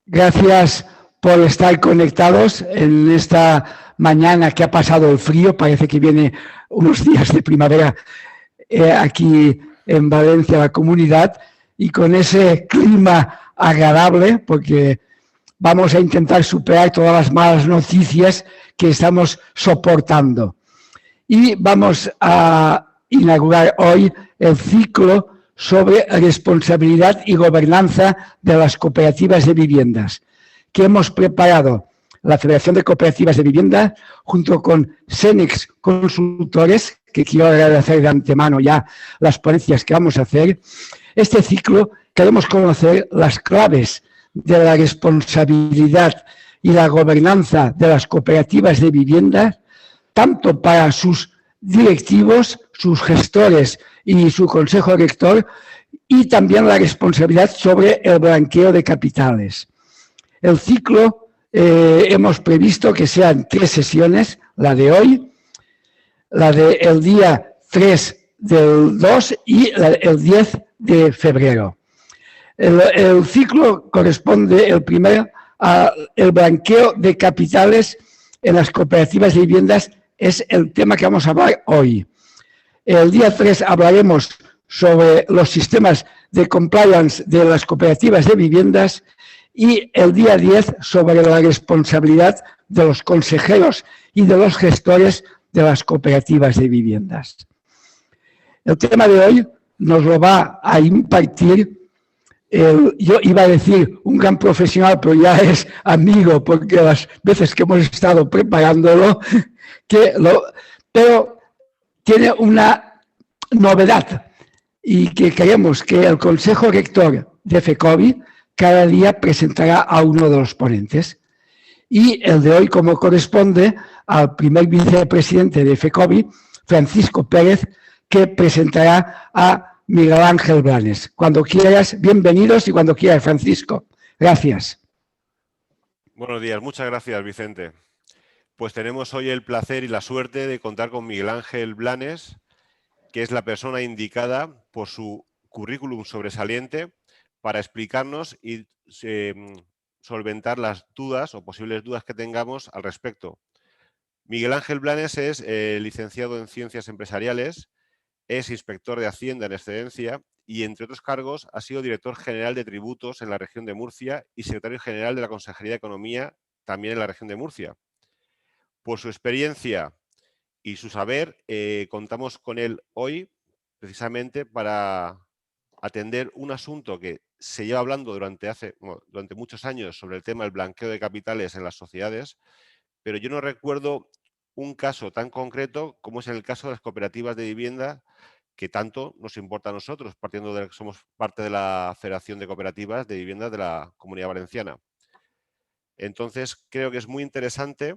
Gracias por estar conectados en esta mañana que ha pasado el frío. Parece que viene unos días de primavera aquí en Valencia, la comunidad, y con ese clima agradable, porque vamos a intentar superar todas las malas noticias que estamos soportando. Y vamos a inaugurar hoy el ciclo sobre responsabilidad y gobernanza de las cooperativas de viviendas, que hemos preparado la Federación de Cooperativas de Vivienda junto con Cenex Consultores, que quiero agradecer de antemano ya las ponencias que vamos a hacer. Este ciclo queremos conocer las claves de la responsabilidad y la gobernanza de las cooperativas de vivienda, tanto para sus directivos, sus gestores y su consejo rector, y también la responsabilidad sobre el blanqueo de capitales. El ciclo hemos previsto que sean 3 sesiones, la de hoy, la del día 3 del 2 y el 10 de febrero. El ciclo corresponde, el primero, al blanqueo de capitales en las cooperativas de viviendas, es el tema que vamos a hablar hoy. El día 3 hablaremos sobre los sistemas de compliance de las cooperativas de viviendas y el día 10 sobre la responsabilidad de los consejeros y de los gestores de las cooperativas de viviendas. El tema de hoy nos lo va a impartir, yo iba a decir un gran profesional, pero ya es amigo, porque las veces que hemos estado preparándolo, pero tiene una novedad y que creemos que el Consejo Rector de FECOBI cada día presentará a uno de los ponentes. Y el de hoy, como corresponde al primer vicepresidente de FECOBI, Francisco Pérez, que presentará a Miguel Ángel Blanes. Cuando quieras, bienvenidos y cuando quieras, Francisco. Gracias. Buenos días, muchas gracias, Vicente. Pues tenemos hoy el placer y la suerte de contar con Miguel Ángel Blanes, que es la persona indicada por su currículum sobresaliente para explicarnos y solventar las dudas o posibles dudas que tengamos al respecto. Miguel Ángel Blanes es licenciado en Ciencias Empresariales, es inspector de Hacienda en excedencia y, entre otros cargos, ha sido director general de tributos en la región de Murcia y secretario general de la Consejería de Economía también en la región de Murcia. Por su experiencia y su saber, contamos con él hoy precisamente para atender un asunto que se lleva hablando durante muchos años sobre el tema del blanqueo de capitales en las sociedades, pero yo no recuerdo un caso tan concreto como es en el caso de las cooperativas de vivienda, que tanto nos importa a nosotros, partiendo de que somos parte de la Federación de Cooperativas de Vivienda de la Comunidad Valenciana. Entonces, creo que es muy interesante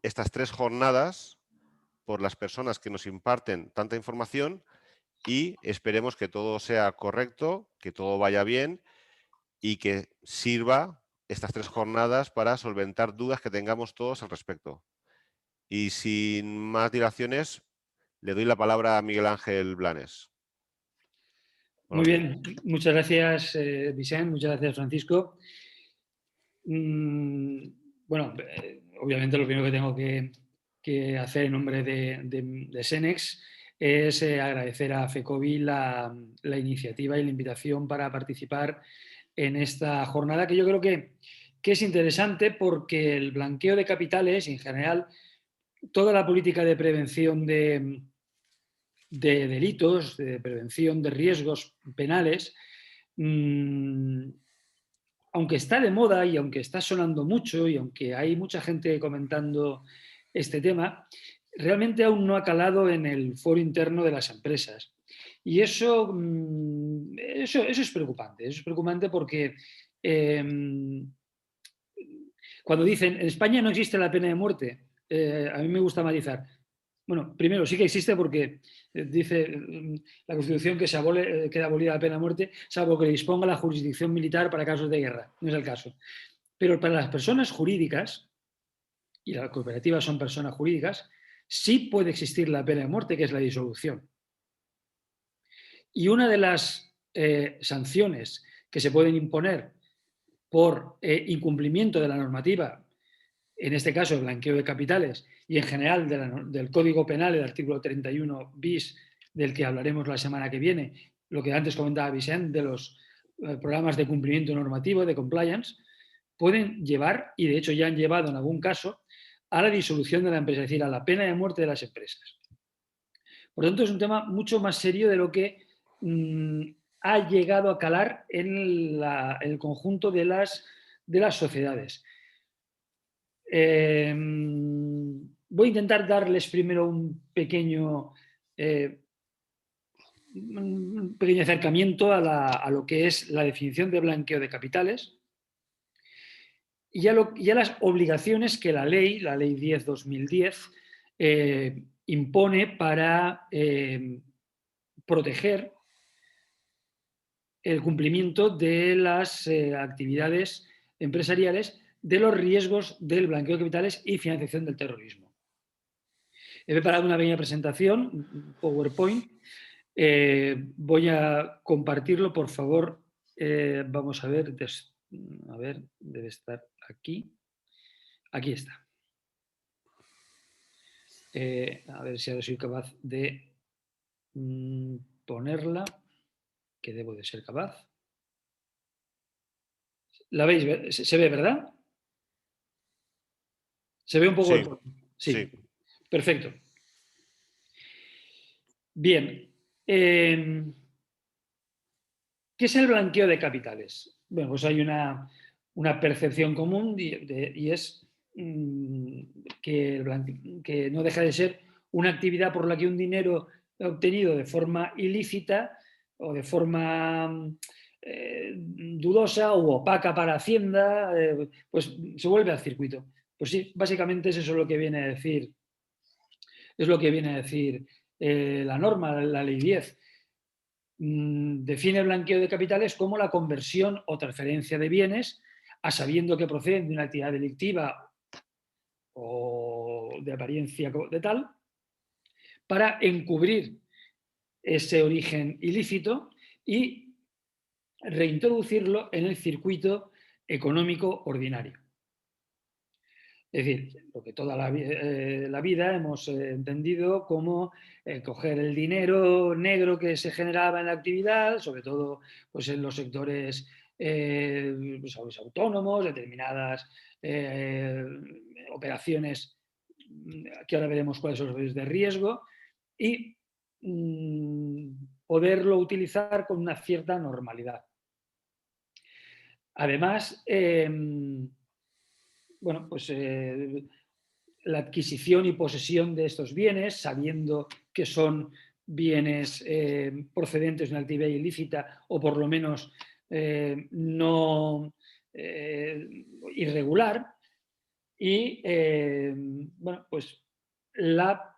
estas 3 jornadas por las personas que nos imparten tanta información y esperemos que todo sea correcto, que todo vaya bien y que sirva estas 3 jornadas para solventar dudas que tengamos todos al respecto. Y sin más dilaciones, le doy la palabra a Miguel Ángel Blanes. Muy bien, muchas gracias, Vicente, muchas gracias, Francisco. Bueno, obviamente lo primero que tengo que hacer en nombre de Cenex es agradecer a FECOBI la iniciativa y la invitación para participar en esta jornada, que yo creo que es interesante porque el blanqueo de capitales, en general, toda la política de prevención de delitos, de prevención de riesgos penales, aunque está de moda y aunque está sonando mucho y aunque hay mucha gente comentando este tema, realmente aún no ha calado en el foro interno de las empresas. Y eso es preocupante. Eso es preocupante porque Cuando dicen, en España no existe la pena de muerte, a mí me gusta matizar. Bueno, primero, sí que existe porque dice la Constitución que queda abolida la pena de muerte, salvo que disponga la jurisdicción militar para casos de guerra. No es el caso. Pero para las personas jurídicas, y las cooperativas son personas jurídicas, sí puede existir la pena de muerte, que es la disolución. Y una de las sanciones que se pueden imponer por incumplimiento de la normativa, en este caso el blanqueo de capitales, y en general del Código Penal, el artículo 31 bis, del que hablaremos la semana que viene, lo que antes comentaba Vicente, de los programas de cumplimiento normativo, de compliance, pueden llevar, y de hecho ya han llevado en algún caso, a la disolución de la empresa, es decir, a la pena de muerte de las empresas. Por lo tanto, es un tema mucho más serio de lo que ha llegado a calar en el conjunto de las sociedades. Voy a intentar darles primero un pequeño acercamiento a lo que es la definición de blanqueo de capitales y a las obligaciones que la ley 10/2010, impone para proteger el cumplimiento de las actividades empresariales de los riesgos del blanqueo de capitales y financiación del terrorismo. He preparado una pequeña presentación, PowerPoint. Voy a compartirlo, por favor. Vamos a ver, debe estar aquí. Aquí está. A ver si ahora soy capaz de ponerla, que debo de ser capaz. ¿La veis? ¿Se ve, verdad? ¿Se ve un poco? Sí. Sí. Perfecto. Bien. ¿Qué es el blanqueo de capitales? Bueno, pues hay una percepción común y es que no deja de ser una actividad por la que un dinero obtenido de forma ilícita o de forma dudosa o opaca para Hacienda, pues se vuelve al circuito. Pues sí, básicamente es eso lo que viene a decir. Es lo que viene a decir la norma, la ley 10. Define el blanqueo de capitales como la conversión o transferencia de bienes a sabiendo que proceden de una actividad delictiva o de apariencia de tal, para encubrir ese origen ilícito y reintroducirlo en el circuito económico ordinario. Es decir, lo que toda la vida hemos entendido como coger el dinero negro que se generaba en la actividad, sobre todo pues, en los sectores pues, autónomos, determinadas operaciones que ahora veremos cuáles son los de riesgo, y poderlo utilizar con una cierta normalidad. Además, bueno, pues la adquisición y posesión de estos bienes, sabiendo que son bienes procedentes de una actividad ilícita o por lo menos no irregular, y bueno, pues la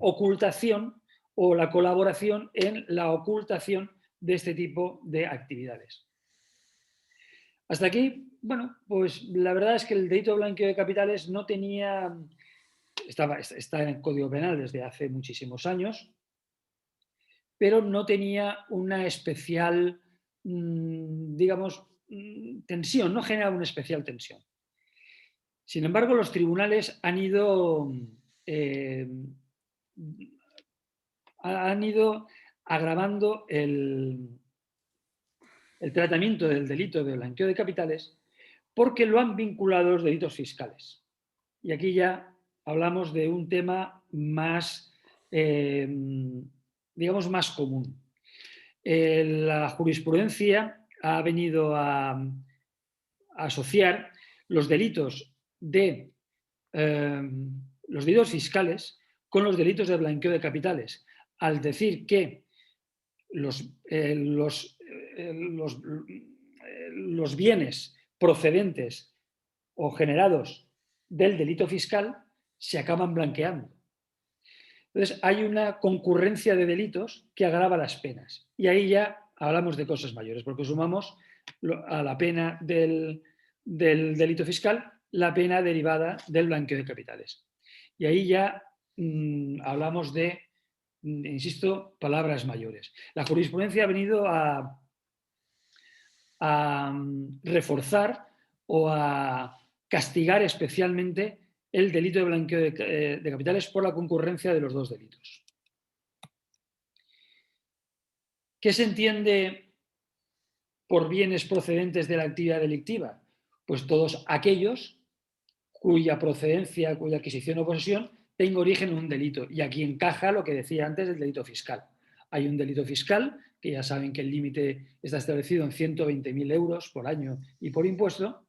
ocultación o la colaboración en la ocultación de este tipo de actividades. Hasta aquí, bueno, pues la verdad es que el delito de blanqueo de capitales no tenía, está en el Código Penal desde hace muchísimos años, pero no tenía una especial, digamos, tensión, no generaba una especial tensión. Sin embargo, los tribunales han ido agravando el tratamiento del delito de blanqueo de capitales porque lo han vinculado a los delitos fiscales. Y aquí ya hablamos de un tema más, digamos, más común. La jurisprudencia ha venido a asociar los delitos fiscales con los delitos de blanqueo de capitales, al los bienes procedentes o generados del delito fiscal se acaban blanqueando. Entonces, hay una concurrencia de delitos que agrava las penas. Y ahí ya hablamos de cosas mayores, porque sumamos a la pena del delito fiscal la pena derivada del blanqueo de capitales. Y ahí ya hablamos de, insisto, palabras mayores. La jurisprudencia ha venido a reforzar o a castigar especialmente el delito de blanqueo de capitales por la concurrencia de los dos delitos. ¿Qué se entiende por bienes procedentes de la actividad delictiva? Pues todos aquellos cuya procedencia, cuya adquisición o posesión tenga origen en un delito. Y aquí encaja lo que decía antes del delito fiscal. Hay un delito fiscal, que ya saben que el límite está establecido en 120.000 euros por año y por impuesto.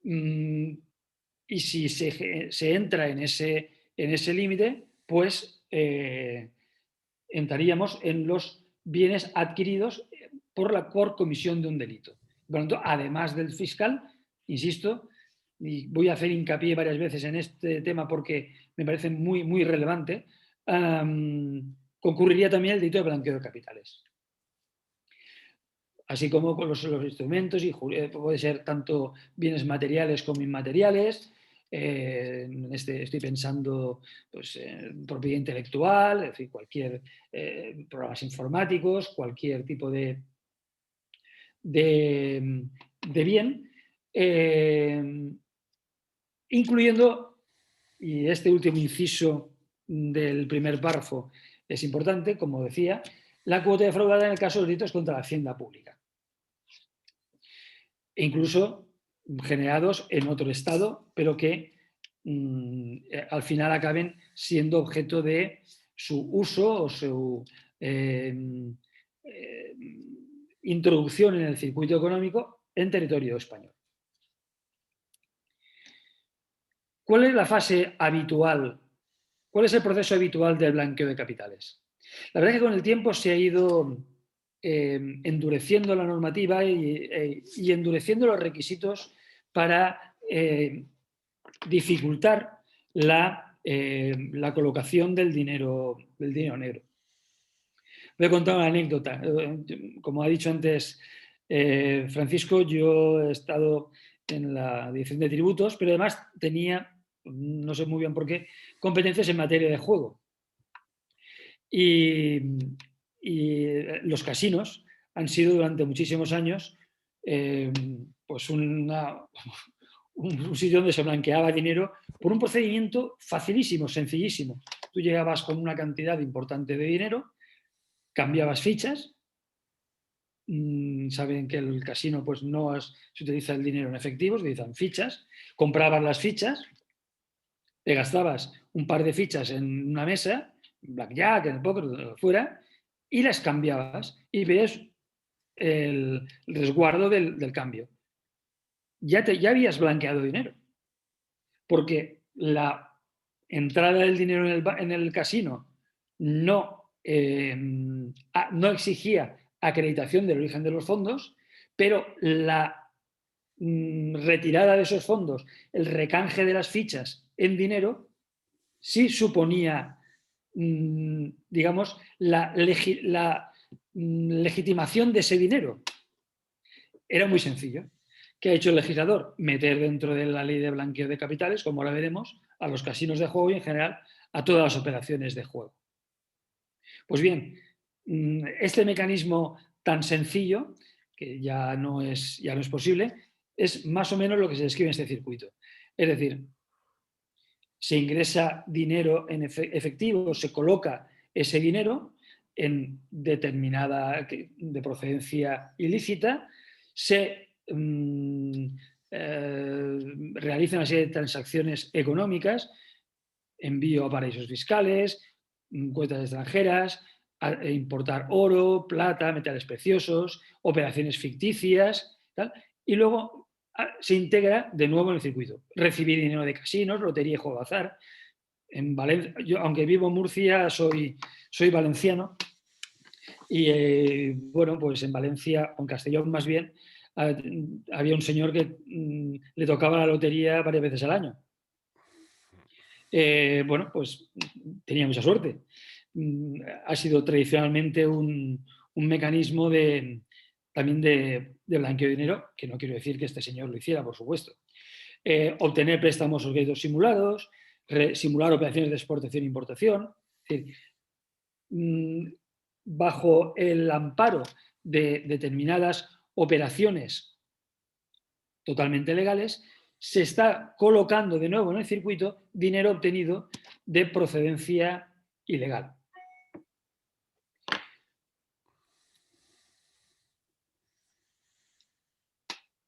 Y si se entra en ese límite, pues entraríamos en los bienes adquiridos por comisión de un delito. Por lo tanto, además del fiscal, insisto, y voy a hacer hincapié varias veces en este tema porque me parece muy, muy relevante, concurriría también el delito de blanqueo de capitales. Así como con los instrumentos, y puede ser tanto bienes materiales como inmateriales. Estoy pensando pues, en propiedad intelectual, es decir, cualquier programas informáticos, cualquier tipo de bien, incluyendo, y este último inciso del primer párrafo es importante, como decía, la cuota defraudada en el caso de delitos contra la hacienda pública. E incluso generados en otro estado, pero que al final acaben siendo objeto de su uso o su introducción en el circuito económico en territorio español. ¿Cuál es la fase habitual? ¿Cuál es el proceso habitual del blanqueo de capitales? La verdad es que con el tiempo se ha ido endureciendo la normativa y endureciendo los requisitos para dificultar la colocación del dinero negro. Voy a contar una anécdota. Como ha dicho antes Francisco, yo he estado en la Dirección de Tributos, pero además tenía, no sé muy bien por qué, competencias en materia de juego. Y los casinos han sido durante muchísimos años pues un sitio donde se blanqueaba dinero por un procedimiento facilísimo, sencillísimo. Tú llegabas con una cantidad importante de dinero, cambiabas fichas. Saben que el casino pues no se utiliza el dinero en efectivo, se utilizan fichas. Comprabas las fichas, te gastabas un par de fichas en una mesa, en blackjack, en el póker, fuera, y las cambiabas y ves el resguardo del cambio. Ya habías blanqueado dinero, porque la entrada del dinero en el casino no exigía acreditación del origen de los fondos, pero la retirada de esos fondos, el recanje de las fichas en dinero, sí suponía, digamos, la legitimación de ese dinero. Era muy sencillo. ¿Qué ha hecho el legislador? Meter dentro de la ley de blanqueo de capitales, como ahora veremos, a los casinos de juego y en general a todas las operaciones de juego. Pues bien, este mecanismo tan sencillo, que ya no es posible, es más o menos lo que se describe en este circuito. Es decir, se ingresa dinero en efectivo, se coloca ese dinero en determinada de procedencia ilícita, se realiza una serie de transacciones económicas, envío a paraísos fiscales, cuentas extranjeras, importar oro, plata, metales preciosos, operaciones ficticias, tal, y luego se integra de nuevo en el circuito. Recibir dinero de casinos, lotería y juego de azar. En Valencia, yo, aunque vivo en Murcia, soy valenciano Y bueno, pues en Valencia, o en Castellón más bien, había un señor que le tocaba la lotería varias veces al año. Bueno, pues tenía mucha suerte. Ha sido tradicionalmente un mecanismo también de blanqueo de dinero, que no quiero decir que este señor lo hiciera, por supuesto. Obtener préstamos o créditos simulados, simular operaciones de exportación e importación. Es decir, bajo el amparo de determinadas operaciones totalmente legales, se está colocando de nuevo en el circuito dinero obtenido de procedencia ilegal.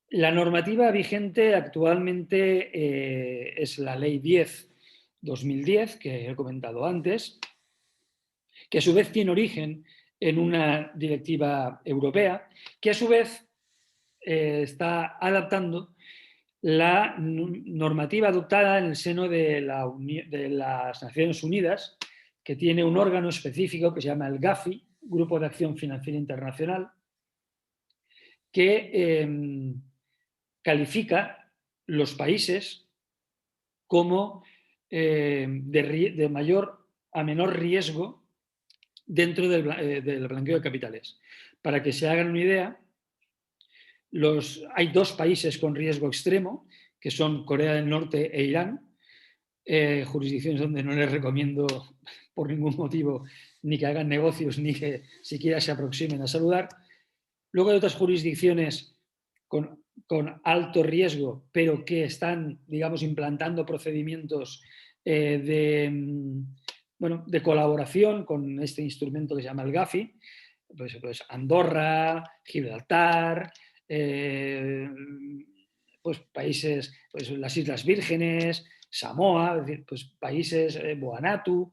La normativa vigente actualmente es la Ley 10/2010, que he comentado antes, que a su vez tiene origen en una directiva europea, que a su vez está adaptando la normativa adoptada en el seno de las Naciones Unidas, que tiene un órgano específico que se llama el GAFI, Grupo de Acción Financiera Internacional, que califica los países como de mayor a menor riesgo dentro del blanqueo de capitales. Para que se hagan una idea, hay 2 países con riesgo extremo, que son Corea del Norte e Irán, jurisdicciones donde no les recomiendo por ningún motivo ni que hagan negocios ni que siquiera se aproximen a saludar. Luego hay otras jurisdicciones con alto riesgo, pero que están, digamos, implantando procedimientos de colaboración con este instrumento que se llama el GAFI, pues Andorra, Gibraltar, pues países, pues las Islas Vírgenes, Samoa, es decir, pues países, Vanuatu,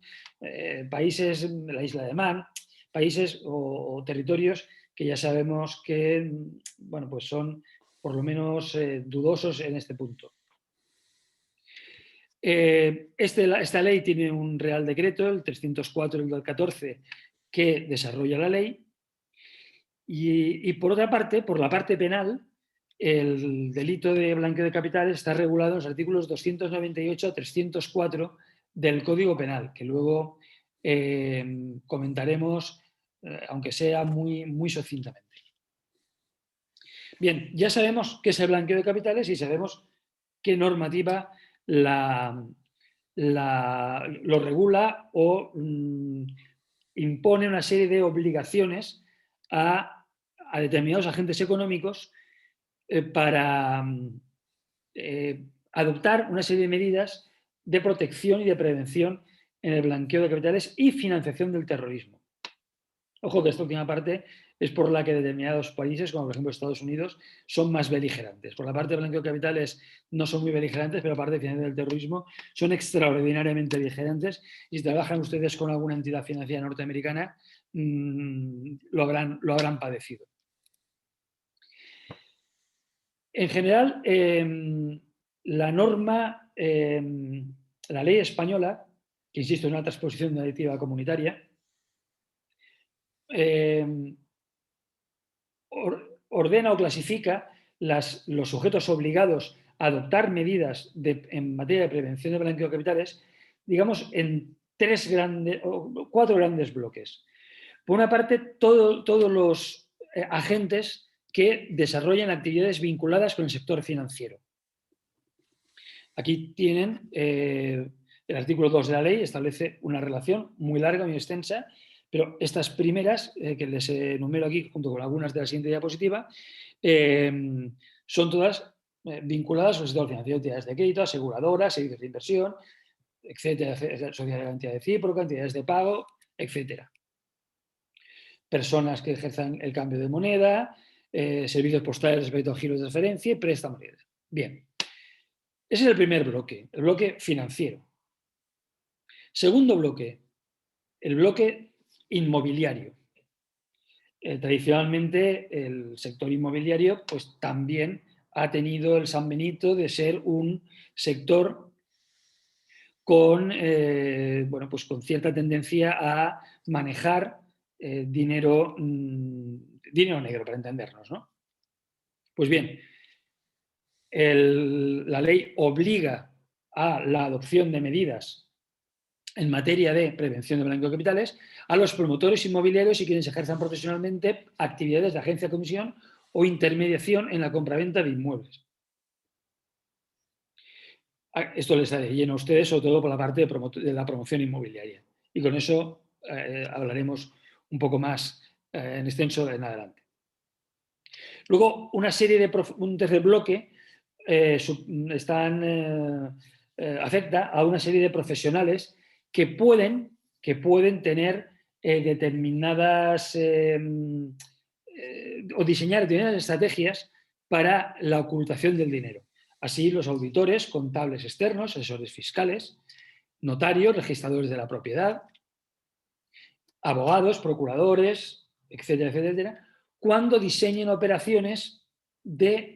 países, la isla de Man, países o territorios que ya sabemos que, bueno, pues son por lo menos dudosos en este punto. Esta ley tiene un Real Decreto, el 304 del 14, que desarrolla la ley. Y por otra parte, por la parte penal, el delito de blanqueo de capitales está regulado en los artículos 298 a 304 del Código Penal, que luego comentaremos, aunque sea muy, muy sucintamente. Bien, ya sabemos qué es el blanqueo de capitales y sabemos qué normativa lo regula o impone una serie de obligaciones a determinados agentes económicos para adoptar una serie de medidas de protección y de prevención en el blanqueo de capitales y financiación del terrorismo. Ojo que esta última parte es por la que determinados países, como por ejemplo Estados Unidos, son más beligerantes. Por la parte de blanqueo de capitales no son muy beligerantes, pero la parte de financiación del terrorismo son extraordinariamente beligerantes. Y si trabajan ustedes con alguna entidad financiera norteamericana, lo habrán padecido. En general, la norma, la ley española, que insisto, es una transposición de una directiva comunitaria, ordena o clasifica los sujetos obligados a adoptar medidas en materia de prevención de blanqueo de capitales, digamos, en 4 grandes bloques. Por una parte, todos los agentes que desarrollan actividades vinculadas con el sector financiero. Aquí tienen el artículo 2 de la ley, establece una relación muy larga, muy extensa, pero estas primeras, que les enumero aquí junto con algunas de la siguiente diapositiva, son todas vinculadas al sector financiero, entidades de crédito, aseguradoras, servicios de inversión, etcétera, sociedades de garantía recíproca, entidades de pago, etcétera. Personas que ejerzan el cambio de moneda, servicios postales respecto a giros de transferencia y préstamos. Bien, ese es el primer bloque, el bloque financiero. Segundo bloque, el bloque inmobiliario. Tradicionalmente el sector inmobiliario pues, también ha tenido el San Benito de ser un sector con, bueno, pues, con cierta tendencia a manejar dinero negro, para entendernos, ¿no? Pues bien, la ley obliga a la adopción de medidas en materia de prevención de blanqueo de capitales a los promotores inmobiliarios y quienes ejerzan profesionalmente actividades de agencia, comisión o intermediación en la compraventa de inmuebles. Esto les daré lleno a ustedes, sobre todo por la parte de la promoción inmobiliaria. Y con eso hablaremos un poco más en extenso en adelante. Luego, un tercer bloque afecta a una serie de profesionales que pueden tener determinadas o diseñar determinadas estrategias para la ocultación del dinero. Así, los auditores, contables externos, asesores fiscales, notarios, registradores de la propiedad, abogados, procuradores, etcétera, etcétera, cuando diseñen operaciones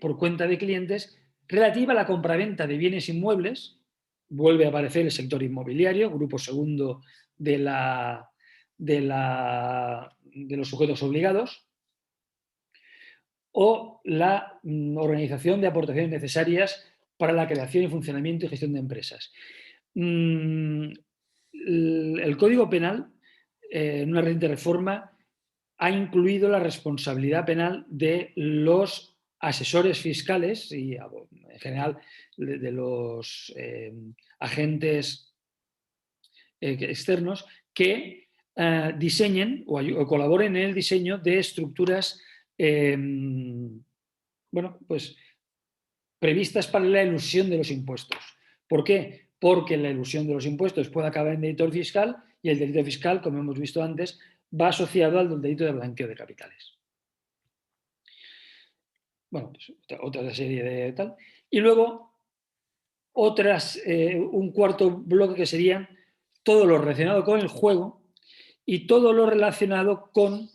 por cuenta de clientes relativa a la compraventa de bienes inmuebles. Vuelve a aparecer el sector inmobiliario, grupo segundo de los sujetos obligados, o la organización de aportaciones necesarias para la creación y funcionamiento y gestión de empresas. El Código Penal, en una reciente reforma, ha incluido la responsabilidad penal de los asesores fiscales y, en general, de los agentes externos que diseñen o colaboren en el diseño de estructuras previstas para la elusión de los impuestos. ¿Por qué? Porque la elusión de los impuestos puede acabar en delito fiscal y el delito fiscal, como hemos visto antes, va asociado al delito de blanqueo de capitales. Bueno, pues otra serie de tal. Y luego un cuarto bloque que sería todo lo relacionado con el juego y todo lo relacionado con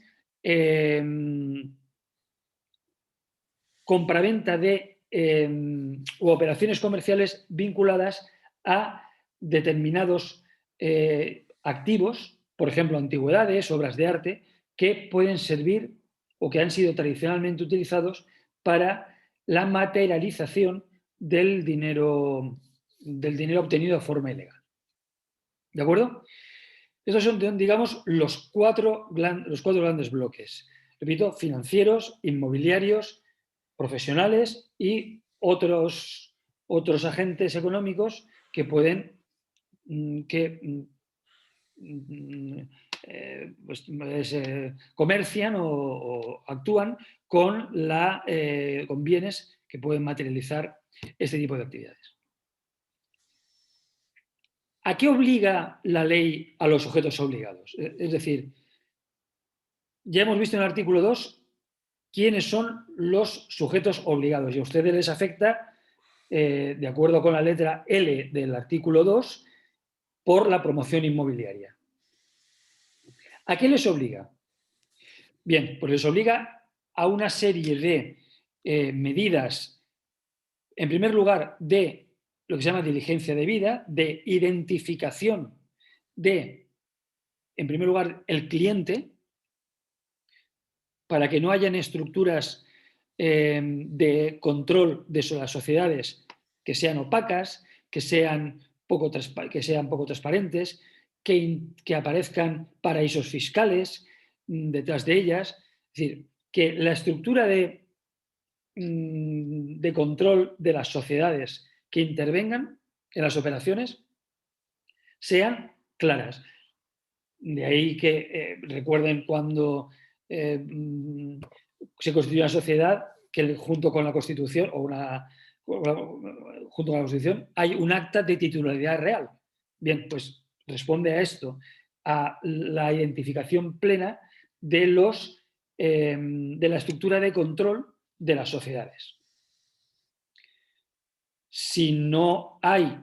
compraventa u operaciones comerciales vinculadas a determinados activos, por ejemplo, antigüedades, obras de arte, que pueden servir o que han sido tradicionalmente utilizados para la materialización del dinero obtenido de forma ilegal. ¿De acuerdo? Estos son, digamos, los cuatro grandes bloques. Repito, financieros, inmobiliarios, profesionales y otros agentes económicos que pueden comercian o actúan con bienes que pueden materializar este tipo de actividades. ¿A qué obliga la ley a los sujetos obligados? Es decir, ya hemos visto en el artículo 2 quiénes son los sujetos obligados y a ustedes les afecta, de acuerdo con la letra L del artículo 2, por la promoción inmobiliaria. ¿A qué les obliga? Bien, pues les obliga a una serie de medidas, en primer lugar, de lo que se llama diligencia debida, de identificación de, en primer lugar, el cliente, para que no hayan estructuras de control de las sociedades que sean opacas, que sean poco transparentes, que aparezcan paraísos fiscales detrás de ellas. Es decir, que la estructura de control de las sociedades que intervengan en las operaciones sean claras. De ahí que recuerden cuando se constituye una sociedad que junto con la Constitución junto con la Constitución hay un acta de titularidad real. Bien, pues responde a esto, a la identificación plena de la estructura de control de las sociedades. Si no hay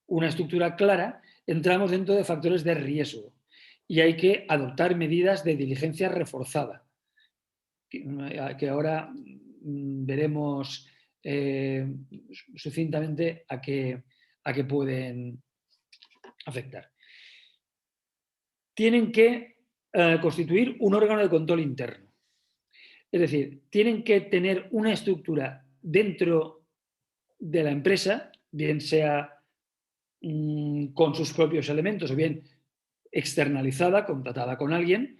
una estructura clara, entramos dentro de factores de riesgo y hay que adoptar medidas de diligencia reforzada, que ahora veremos sucintamente a qué pueden afectar. tienen que constituir un órgano de control interno. Es decir, tienen que tener una estructura dentro de la empresa, bien sea con sus propios elementos o bien externalizada, contratada con alguien,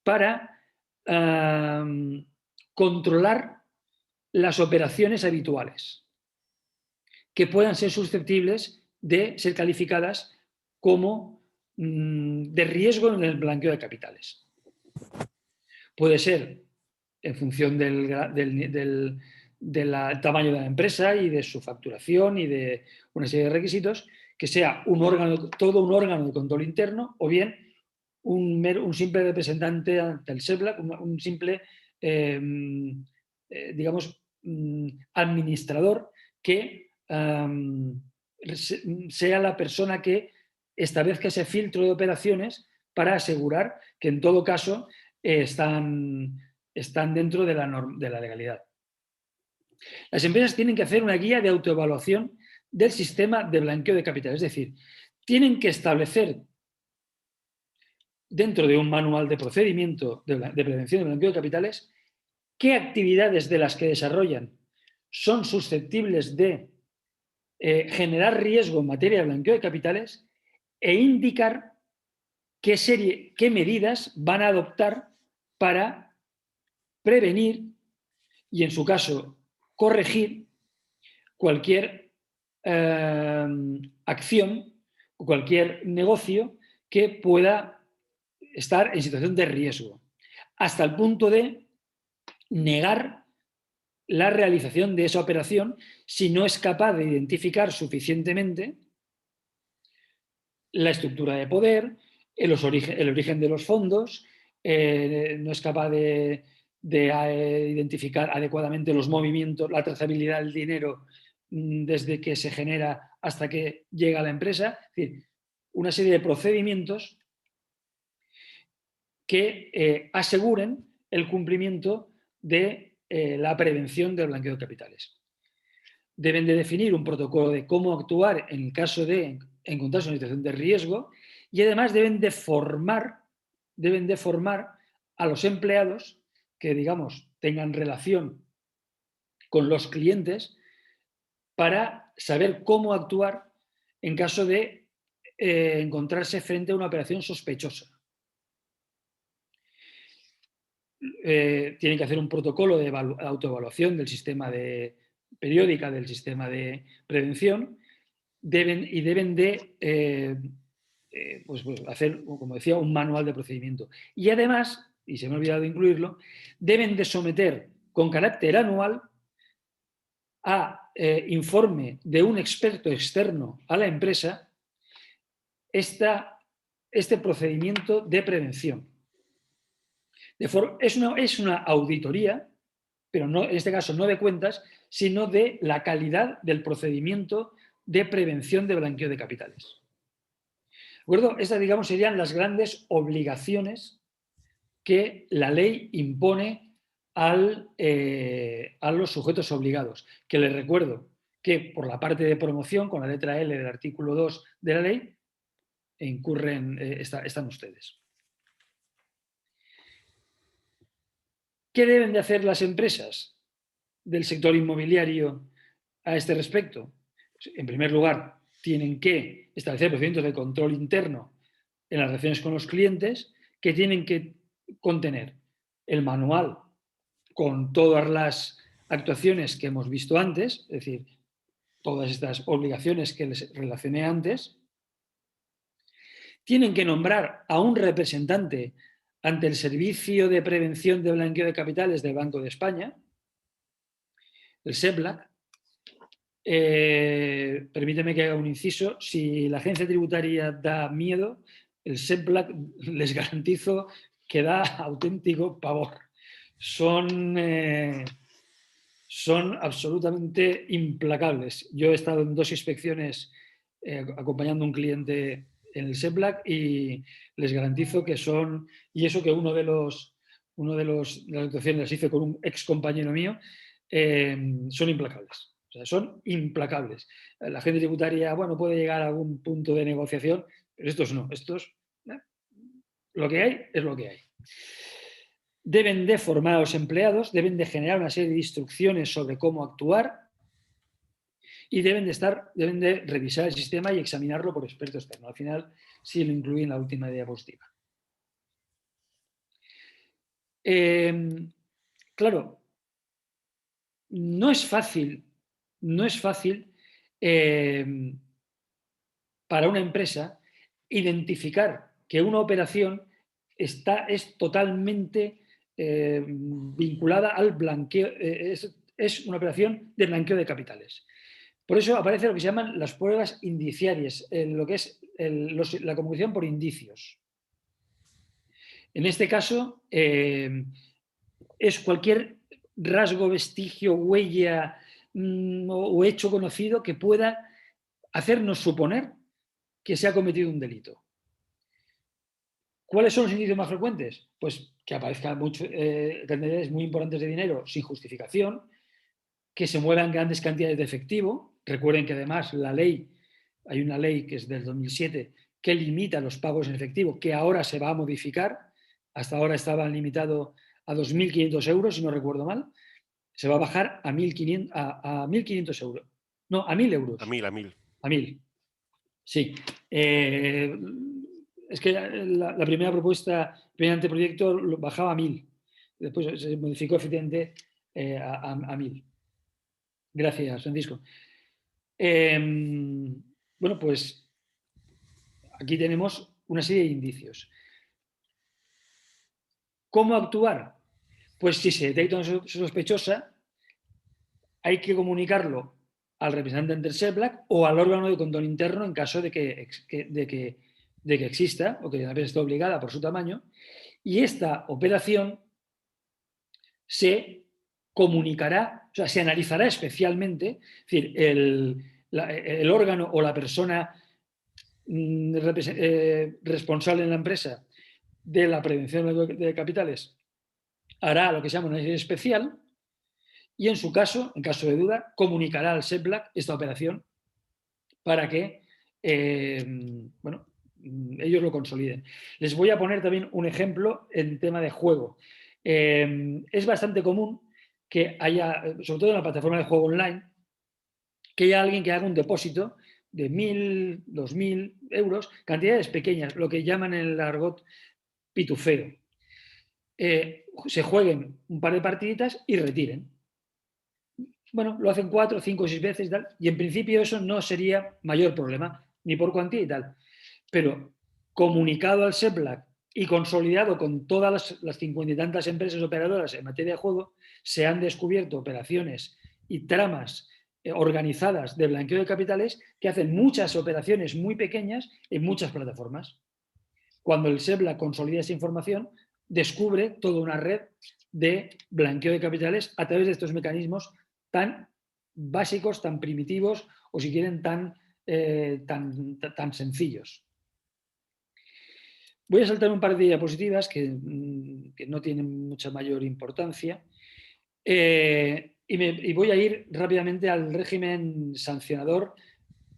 para controlar las operaciones habituales que puedan ser susceptibles de ser calificadas como de riesgo en el blanqueo de capitales. Puede ser en función del tamaño de la empresa y de su facturación y de una serie de requisitos, que sea todo un órgano de control interno o bien un simple representante ante el SEBLAC, un simple, digamos, administrador que sea la persona que establezca ese filtro de operaciones para asegurar que en todo caso están dentro de la legalidad. Las empresas tienen que hacer una guía de autoevaluación del sistema de blanqueo de capitales, es decir, tienen que establecer dentro de un manual de procedimiento de prevención de blanqueo de capitales qué actividades de las que desarrollan son susceptibles de generar riesgo en materia de blanqueo de capitales e indicar qué medidas van a adoptar para prevenir y, en su caso, corregir cualquier acción o cualquier negocio que pueda estar en situación de riesgo, hasta el punto de negar la realización de esa operación si no es capaz de identificar suficientemente la estructura de poder, el origen de los fondos, no es capaz de identificar adecuadamente los movimientos, la trazabilidad del dinero desde que se genera hasta que llega a la empresa. Es decir, una serie de procedimientos que aseguren el cumplimiento de la prevención del blanqueo de capitales. Deben de definir un protocolo de cómo actuar en el caso de encontrarse en una situación de riesgo y además deben de formar a los empleados que, digamos, tengan relación con los clientes para saber cómo actuar en caso de encontrarse frente a una operación sospechosa. Tienen que hacer un protocolo de autoevaluación del sistema periódica del sistema de prevención deben de pues hacer, como decía, un manual de procedimiento. Y además, y se me ha olvidado incluirlo, deben de someter con carácter anual a informe de un experto externo a la empresa este procedimiento de prevención. Es una auditoría, pero no, en este caso no de cuentas, sino de la calidad del procedimiento de prevención de blanqueo de capitales. ¿De acuerdo? Estas, digamos, serían las grandes obligaciones que la ley impone a los sujetos obligados. Que les recuerdo que por la parte de promoción, con la letra L del artículo 2 de la ley, están ustedes. ¿Qué deben de hacer las empresas del sector inmobiliario a este respecto? En primer lugar, tienen que establecer procedimientos de control interno en las relaciones con los clientes que tienen que contener el manual con todas las actuaciones que hemos visto antes, es decir, todas estas obligaciones que les relacioné antes. Tienen que nombrar a un representante ante el Servicio de Prevención de Blanqueo de Capitales del Banco de España, el SEBLAC. Permíteme que haga un inciso. Si la agencia tributaria da miedo, el SEBLAC les garantizo que da auténtico pavor. Son absolutamente implacables. Yo he estado en 2 inspecciones acompañando a un cliente en el SEBLAC y les garantizo que son, y eso que una de las actuaciones las hice con un ex compañero mío, son implacables. O sea, son implacables. La agencia tributaria, bueno, puede llegar a algún punto de negociación, pero estos no. Estos lo que hay es lo que hay. Deben de formar a los empleados, deben de generar una serie de instrucciones sobre cómo actuar y deben de revisar el sistema y examinarlo por experto externo. Al final sí lo incluí en la última diapositiva. Claro, no es fácil para una empresa identificar que una operación es totalmente vinculada al blanqueo, es una operación de blanqueo de capitales. Por eso aparece lo que se llaman las pruebas indiciarias, lo que es la comunicación por indicios. En este caso, es cualquier rasgo, vestigio, huella o hecho conocido que pueda hacernos suponer que se ha cometido un delito. ¿Cuáles son los indicios más frecuentes? Pues que aparezcan cantidades muy importantes de dinero sin justificación, que se muevan grandes cantidades de efectivo. Recuerden que además hay una ley que es del 2007 que limita los pagos en efectivo, que ahora se va a modificar. Hasta ahora estaba limitado a 2.500 euros, si no recuerdo mal. Se va a bajar a 1.500 euros. No, a 1.000 euros. A 1.000, a 1.000. A 1.000. Sí. Es que la primera propuesta, el primer anteproyecto lo bajaba a 1.000. Después se modificó efectivamente a 1.000. Gracias, Francisco. Bueno, pues aquí tenemos una serie de indicios. ¿Cómo actuar? Pues si se detecta una sospechosa, hay que comunicarlo al representante del SEBLAC o al órgano de control interno en caso de que exista o que la empresa esté obligada por su tamaño. Y esta operación se comunicará, o sea, se analizará especialmente, es decir, el órgano o la persona responsable en la empresa de la prevención de capitales hará lo que se llama un análisis especial y en su caso, en caso de duda, comunicará al SEBLAC esta operación para que ellos lo consoliden. Les voy a poner también un ejemplo en tema de juego. Es bastante común que haya, sobre todo en la plataforma de juego online, que haya alguien que haga un depósito de 1.000, 2.000 euros, cantidades pequeñas, lo que llaman en el argot pitufeo. Se jueguen un par de partiditas y retiren. Bueno, lo hacen 4, 5, 6 veces y tal, y en principio eso no sería mayor problema, ni por cuantía y tal. Pero comunicado al SEBLAC y consolidado con todas las 50 y tantas empresas operadoras en materia de juego, se han descubierto operaciones y tramas organizadas de blanqueo de capitales que hacen muchas operaciones muy pequeñas en muchas plataformas. Cuando el SEBLAC consolida esa información, descubre toda una red de blanqueo de capitales a través de estos mecanismos tan básicos, tan primitivos o, si quieren, tan sencillos. Voy a saltar un par de diapositivas que no tienen mucha mayor importancia y voy a ir rápidamente al régimen sancionador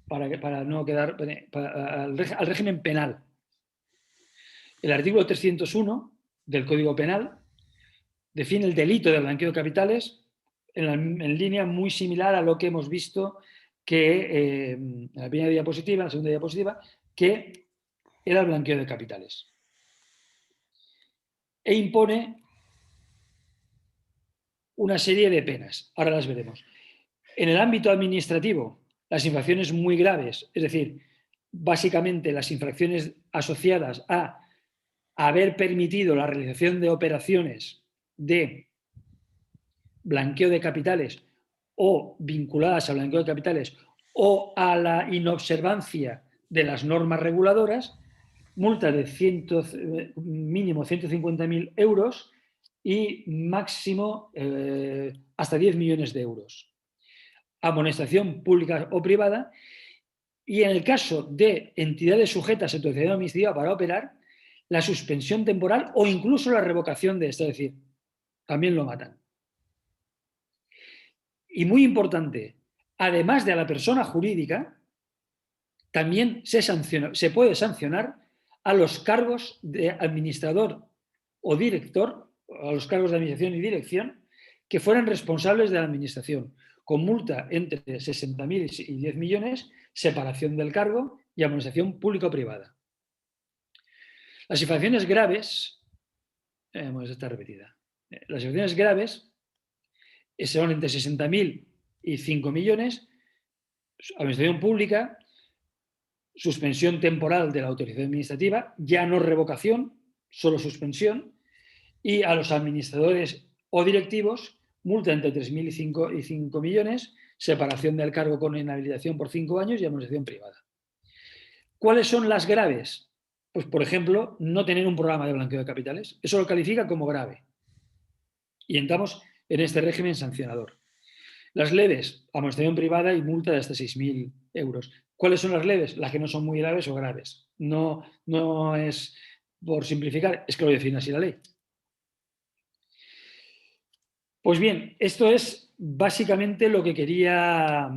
para no quedar al régimen penal. El artículo 301 del Código Penal define el delito de blanqueo de capitales en línea muy similar a lo que hemos visto que en la primera diapositiva, en la segunda diapositiva, que era el blanqueo de capitales. E impone una serie de penas. Ahora las veremos. En el ámbito administrativo, las infracciones muy graves, es decir, básicamente las infracciones asociadas a haber permitido la realización de operaciones de blanqueo de capitales o vinculadas al blanqueo de capitales o a la inobservancia de las normas reguladoras, multas de mínimo 150.000 euros y máximo hasta 10 millones de euros. Amonestación pública o privada, y en el caso de entidades sujetas a autorización administrativa para operar, la suspensión temporal o incluso la revocación de esto, es decir, también lo matan. Y muy importante, además de a la persona jurídica, también se puede sancionar a los cargos de administrador o director, a los cargos de administración y dirección, que fueran responsables de la administración, con multa entre 60.000 y 10 millones, separación del cargo y amonestación público-privada. Las infracciones graves, está repetida, las infracciones graves son entre 60.000 y 5 millones, administración pública, suspensión temporal de la autorización administrativa, ya no revocación, solo suspensión, y a los administradores o directivos, multa entre 3.000 y 5 millones, separación del cargo con inhabilitación por 5 años y amonestación privada. ¿Cuáles son las graves? Pues, por ejemplo, no tener un programa de blanqueo de capitales. Eso lo califica como grave. Y entramos en este régimen sancionador. Las leves, amonestación privada y multa de hasta 6.000 euros. ¿Cuáles son las leves? Las que no son muy graves o graves. No es por simplificar, es que lo define así la ley. Pues bien, esto es básicamente lo que quería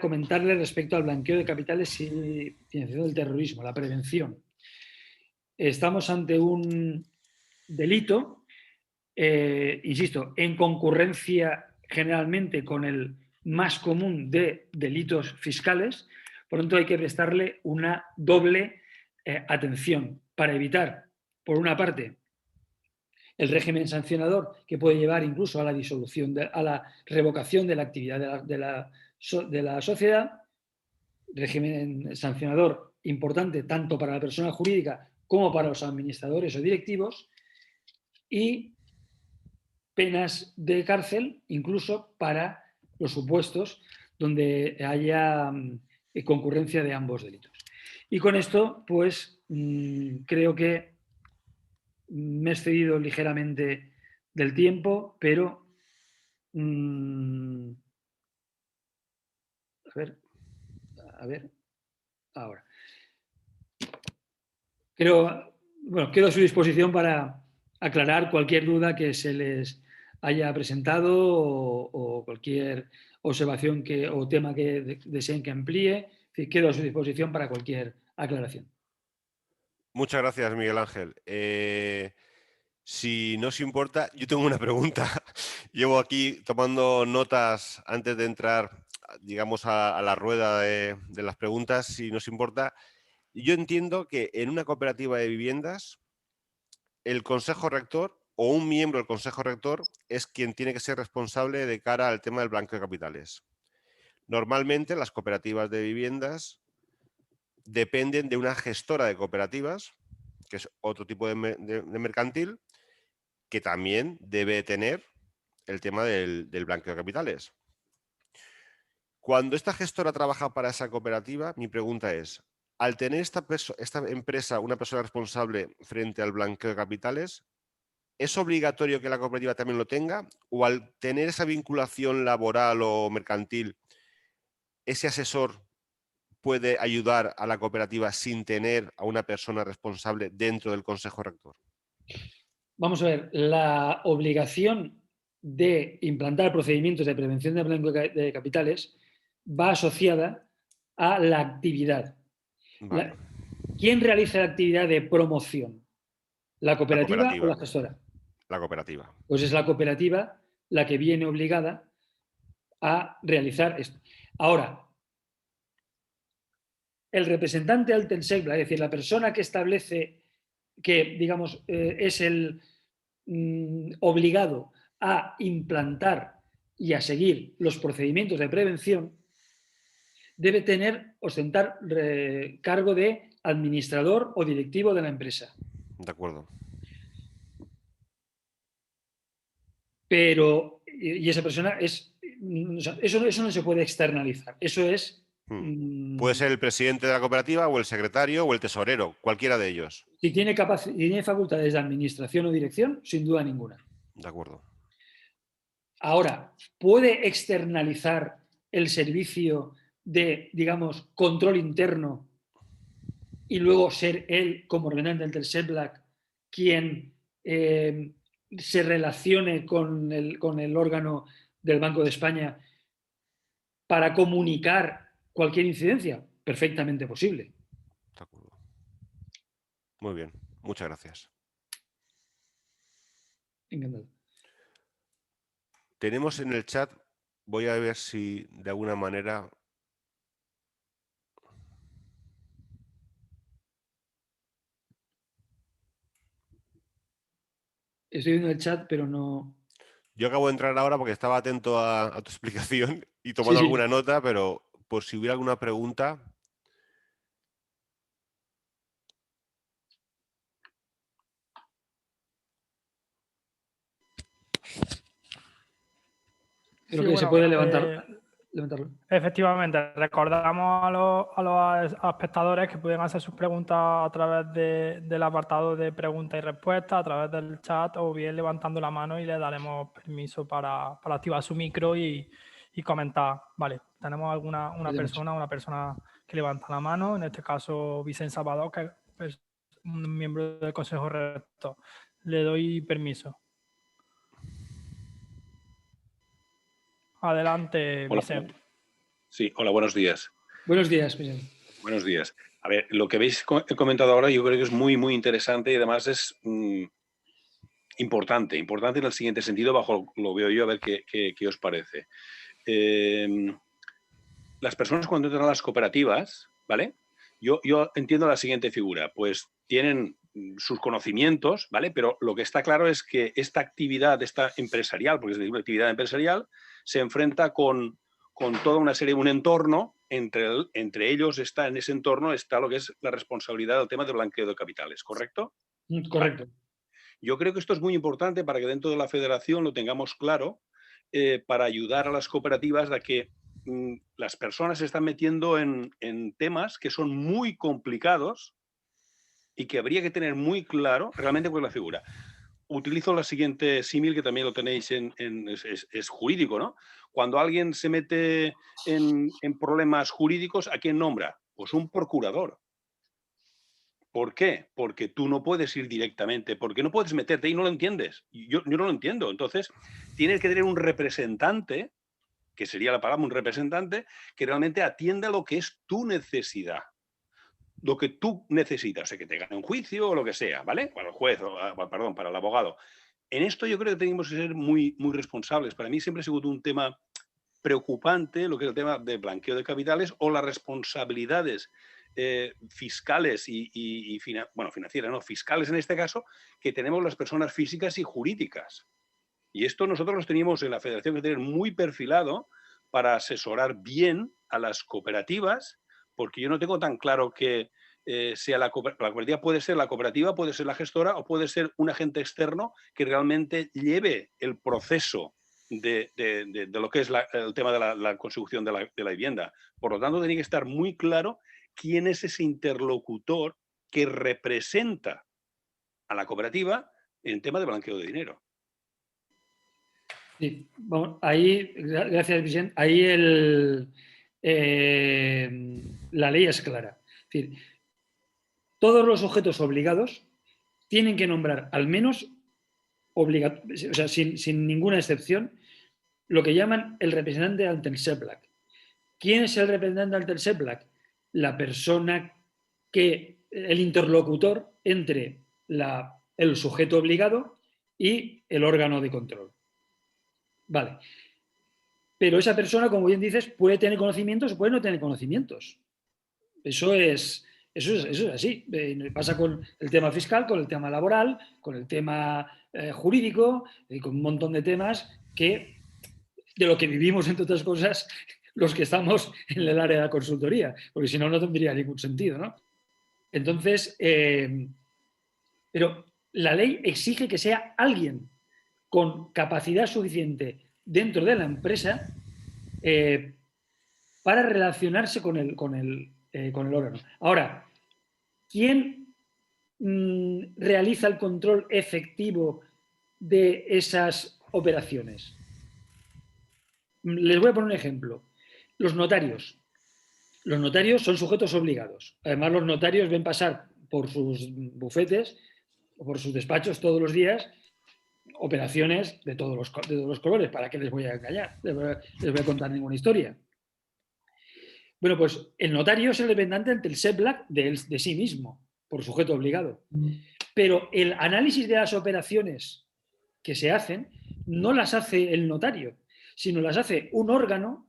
comentarle respecto al blanqueo de capitales y financiación del terrorismo, la prevención. Estamos ante un delito, insisto, en concurrencia generalmente con el más común de delitos fiscales, por lo tanto hay que prestarle una doble atención para evitar, por una parte, el régimen sancionador que puede llevar incluso a la disolución, a la revocación de la actividad de la sociedad, régimen sancionador importante tanto para la persona jurídica como para los administradores o directivos, y penas de cárcel incluso para los supuestos donde haya concurrencia de ambos delitos. Y con esto, pues, creo que me he excedido ligeramente del tiempo, pero a ver, ahora. Quedo a su disposición para aclarar cualquier duda que se les haya presentado o cualquier observación o tema que deseen que amplíe. Quedo a su disposición para cualquier aclaración. Muchas gracias, Miguel Ángel. Si no os importa, yo tengo una pregunta. Llevo aquí tomando notas antes de entrar, digamos, a la rueda de las preguntas. Si no os importa, yo entiendo que en una cooperativa de viviendas, el consejo rector o un miembro del consejo rector es quien tiene que ser responsable de cara al tema del blanqueo de capitales. Normalmente las cooperativas de viviendas dependen de una gestora de cooperativas, que es otro tipo de mercantil, que también debe tener el tema del blanqueo de capitales. Cuando esta gestora trabaja para esa cooperativa, mi pregunta es, al tener esta empresa una persona responsable frente al blanqueo de capitales, ¿es obligatorio que la cooperativa también lo tenga? ¿O al tener esa vinculación laboral o mercantil, ese asesor puede ayudar a la cooperativa sin tener a una persona responsable dentro del consejo rector? Vamos a ver, la obligación de implantar procedimientos de prevención de blanqueo de capitales va asociada a la actividad. Vale. ¿Quién realiza la actividad de promoción? ¿La cooperativa o la gestora? La cooperativa. Pues es la cooperativa la que viene obligada a realizar esto. Ahora, el representante Altensegbla, es decir, la persona que establece, que digamos es el obligado a implantar y a seguir los procedimientos de prevención, debe ostentar cargo de administrador o directivo de la empresa. De acuerdo. Pero, y esa persona eso no se puede externalizar. Eso es... Puede ser el presidente de la cooperativa o el secretario o el tesorero, cualquiera de ellos. Si tiene facultades de administración o dirección, sin duda ninguna. De acuerdo. Ahora, ¿puede externalizar el servicio de, digamos, control interno y luego ser él, como representante del SEBLAC, quien se relacione con el órgano del Banco de España para comunicar cualquier incidencia? Perfectamente posible. De acuerdo. Muy bien, muchas gracias. Encantado. Tenemos en el chat, voy a ver si de alguna manera... Estoy viendo el chat, pero no... Yo acabo de entrar ahora porque estaba atento a tu explicación y Sí, tomando sí. alguna nota, pero por si hubiera alguna pregunta... Creo Sí, que se bueno, puede levantarlo. efectivamente, recordamos a los espectadores que pueden hacer sus preguntas a través del apartado de preguntas y respuestas, a través del chat o bien levantando la mano y le daremos permiso para activar su micro y comentar. Vale, tenemos una persona que levanta la mano, en este caso Vicente Salvador, que es un miembro del Consejo Rector. Le doy permiso. Adelante, Hola. Vicente. Sí, hola, buenos días. Buenos días, Vicente. Buenos días. A ver, lo que habéis comentado ahora yo creo que es muy, muy interesante y además es importante en el siguiente sentido, bajo lo veo yo, a ver qué os parece. Las personas cuando entran a las cooperativas, ¿vale? Yo entiendo la siguiente figura, pues tienen sus conocimientos, ¿vale? Pero lo que está claro es que esta actividad, esta empresarial, porque es una actividad empresarial, se enfrenta con toda una serie, un entorno, entre ellos está, en ese entorno está lo que es la responsabilidad del tema de blanqueo de capitales, ¿correcto? Correcto. Yo creo que esto es muy importante para que dentro de la federación lo tengamos claro, para ayudar a las cooperativas a que las personas se están metiendo en temas que son muy complicados y que habría que tener muy claro realmente cuál es la figura. Utilizo la siguiente símil que también lo tenéis es jurídico, ¿no? Cuando alguien se mete en problemas jurídicos, ¿a quién nombra? Pues un procurador. ¿Por qué? Porque tú no puedes ir directamente, porque no puedes meterte y no lo entiendes. Yo no lo entiendo. Entonces, tienes que tener un representante, que sería la palabra, un representante, que realmente atienda lo que es tu necesidad. Lo que tú necesitas, o sea, que te gane un juicio o lo que sea, ¿vale? Para el juez, perdón, para el abogado. En esto yo creo que tenemos que ser muy, muy responsables. Para mí siempre ha sido un tema preocupante lo que es el tema de blanqueo de capitales o las responsabilidades fiscales bueno, financieras, no, fiscales en este caso, que tenemos las personas físicas y jurídicas. Y esto nosotros los teníamos en la federación que tener muy perfilado para asesorar bien a las cooperativas, porque yo no tengo tan claro que sea la cooperativa puede ser la cooperativa, puede ser la gestora o puede ser un agente externo que realmente lleve el proceso de lo que es el tema de la consecución de la vivienda. Por lo tanto, tiene que estar muy claro quién es ese interlocutor que representa a la cooperativa en tema de blanqueo de dinero. Sí, bueno, ahí, gracias, Vicente, ahí la ley es clara. Es decir, todos los sujetos obligados tienen que nombrar al menos, o sea, sin ninguna excepción, lo que llaman el representante ante el SEPLAC. ¿Quién es el representante ante el SEPLAC? La persona el interlocutor entre el sujeto obligado y el órgano de control. Vale. Pero esa persona, como bien dices, puede tener conocimientos o puede no tener conocimientos. Eso es así. Pasa con el tema fiscal, con el tema laboral, con el tema jurídico, con un montón de temas de lo que vivimos, entre otras cosas, los que estamos en el área de la consultoría, porque si no, no tendría ningún sentido, ¿no? Entonces, pero la ley exige que sea alguien con capacidad suficiente dentro de la empresa para relacionarse con el órgano. Ahora, ¿quién realiza el control efectivo de esas operaciones? Les voy a poner un ejemplo. Los notarios. Los notarios son sujetos obligados. Además, los notarios ven pasar por sus bufetes o por sus despachos todos los días operaciones de todos los colores. ¿Para qué les voy a engañar? Les voy a contar ninguna historia. Bueno, pues el notario es el representante ante el SEPLAC de sí mismo. por sujeto obligado. Pero el análisis de las operaciones que se hacen no las hace el notario, sino las hace un órgano,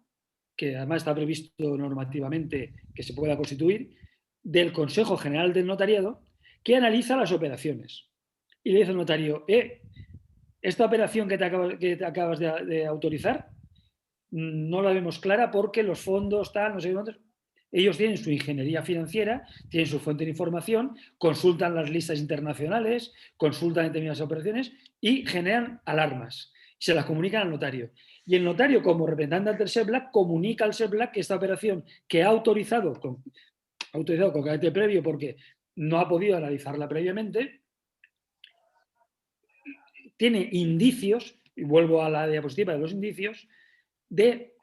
que además está previsto normativamente que se pueda constituir, del Consejo General del Notariado, que analiza las operaciones. Y le dice al notario, esta operación que te acabas de autorizar no la vemos clara porque los fondos, tal, no sé cuántos. Ellos tienen su ingeniería financiera, tienen su fuente de información, consultan las listas internacionales, consultan determinadas operaciones y generan alarmas. Se las comunican al notario. Y el notario, como representante del SEBLAC, comunica al SEBLAC que esta operación que ha autorizado con carácter previo porque no ha podido analizarla previamente, tiene indicios, y vuelvo a la diapositiva de los indicios, de,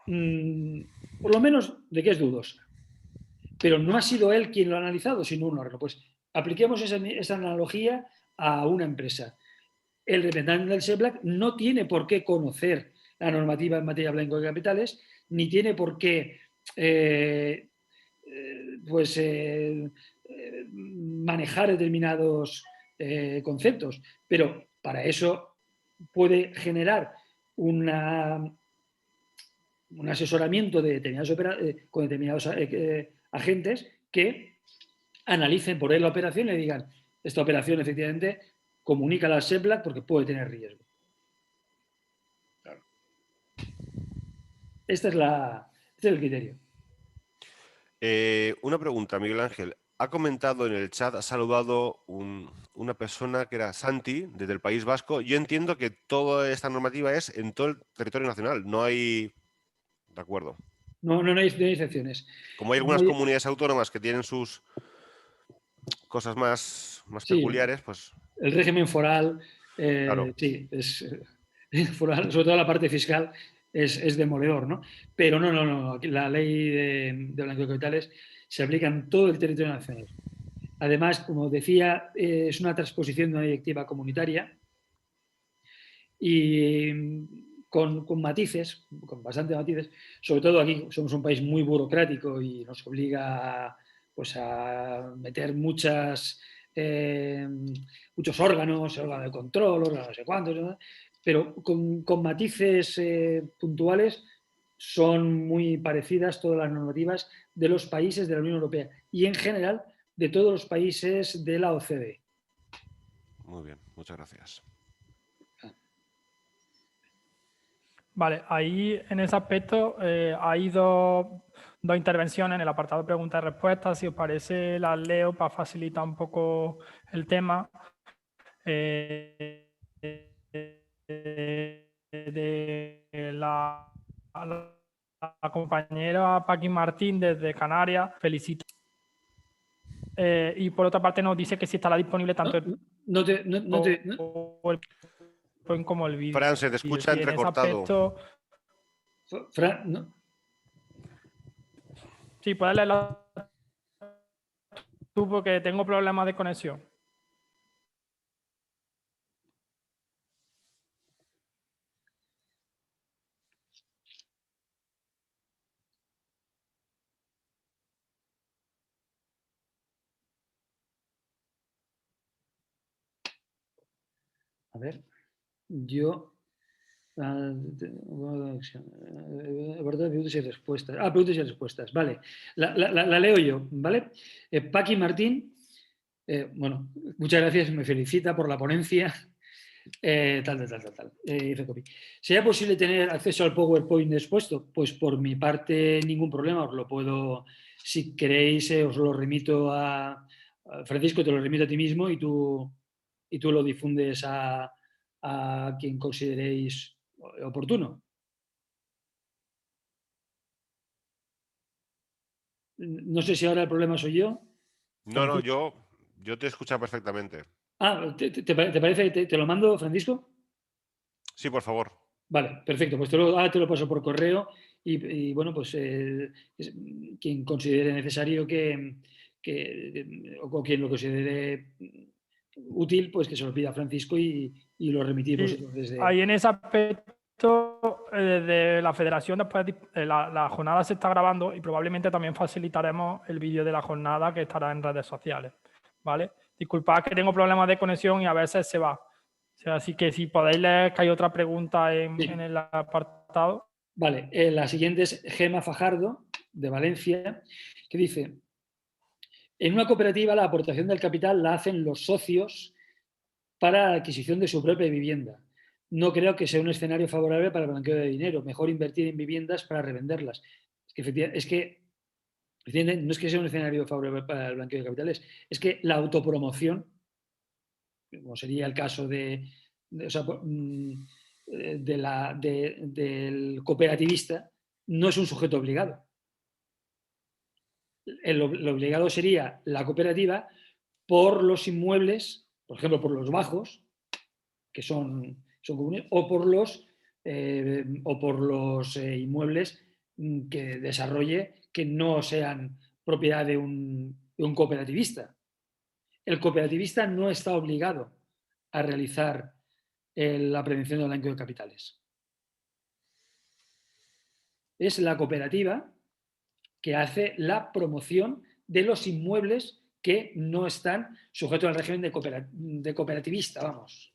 por lo menos, de que es dudosa. Pero no ha sido él quien lo ha analizado, sino un órgano. Pues apliquemos esa analogía a una empresa. El representante del SEBLAC no tiene por qué conocer la normativa en materia blanco de capitales, ni tiene por qué manejar determinados conceptos, pero para eso puede generar un asesoramiento de con determinados agentes que analicen por él la operación y le digan, esta operación efectivamente comunícala al SEBLAC porque puede tener riesgo. Claro. Este es el criterio. Una pregunta, Miguel Ángel. Ha comentado en el chat, ha saludado una persona que era Santi, desde el País Vasco. Yo entiendo que toda esta normativa es en todo el territorio nacional. No hay... De acuerdo. No hay excepciones. Como hay algunas comunidades autónomas que tienen sus cosas más sí, peculiares, pues... El régimen foral, claro. sí, foral, sobre todo la parte fiscal, es demoledor, ¿no? Pero no. La ley de blanco de capitales se aplica en todo el territorio nacional. Además, como decía, es una transposición de una directiva comunitaria y con matices, con bastantes matices. Sobre todo aquí somos un país muy burocrático y nos obliga pues, a meter muchos órganos de control, órganos no sé cuántos, ¿no? Pero con matices puntuales son muy parecidas todas las normativas de los países de la Unión Europea y en general de todos los países de la OCDE. Muy bien, muchas gracias. Vale, ahí en ese aspecto hay dos intervenciones en el apartado de preguntas y respuestas. Si os parece, las leo para facilitar un poco el tema. De la compañera Paqui Martín desde Canarias, felicito. Y por otra parte nos dice que sí estará disponible tanto el como el vídeo. Fran, se te escucha entrecortado. Fran, ¿no? Sí, puedes leerlo tú porque tengo problemas de conexión. A ver, yo... preguntas y respuestas. Preguntas y respuestas, vale. La leo yo, ¿vale? Paqui Martín, bueno, muchas gracias, me felicita por la ponencia. Dice copy. ¿Sería posible tener acceso al PowerPoint expuesto? Pues por mi parte ningún problema, os lo puedo, si queréis, os lo remito a Francisco, te lo remito a ti mismo y tú lo difundes a quien consideréis oportuno. No sé si ahora el problema soy yo. No, yo te escucho perfectamente. ¿Te parece que te lo mando, Francisco? Sí, por favor. Vale, perfecto. Pues ahora te lo paso por correo y bueno, pues quien considere necesario o quien lo considere útil, pues que se lo pida a Francisco y lo remitimos desde... Ahí en ese aspecto, desde la federación, después la jornada se está grabando y probablemente también facilitaremos el vídeo de la jornada que estará en redes sociales. ¿vale? Disculpad que tengo problemas de conexión y a veces se va. O sea, así que si podéis leer que hay otra pregunta Sí. en el apartado. Vale, la siguiente es Gema Fajardo, de Valencia, que dice: en una cooperativa la aportación del capital la hacen los socios para la adquisición de su propia vivienda. No creo que sea un escenario favorable para el blanqueo de dinero. Mejor invertir en viviendas para revenderlas. Es que no es que sea un escenario favorable para el blanqueo de capitales, es que la autopromoción, como sería el caso del cooperativista, no es un sujeto obligado. Lo obligado sería la cooperativa por los inmuebles, por ejemplo, por los bajos, que son comunes, o por los inmuebles que desarrolle que no sean propiedad de un cooperativista. El cooperativista no está obligado a realizar la prevención del blanqueo de capitales. Es la cooperativa que hace la promoción de los inmuebles que no están sujetos al régimen de cooperativista, vamos.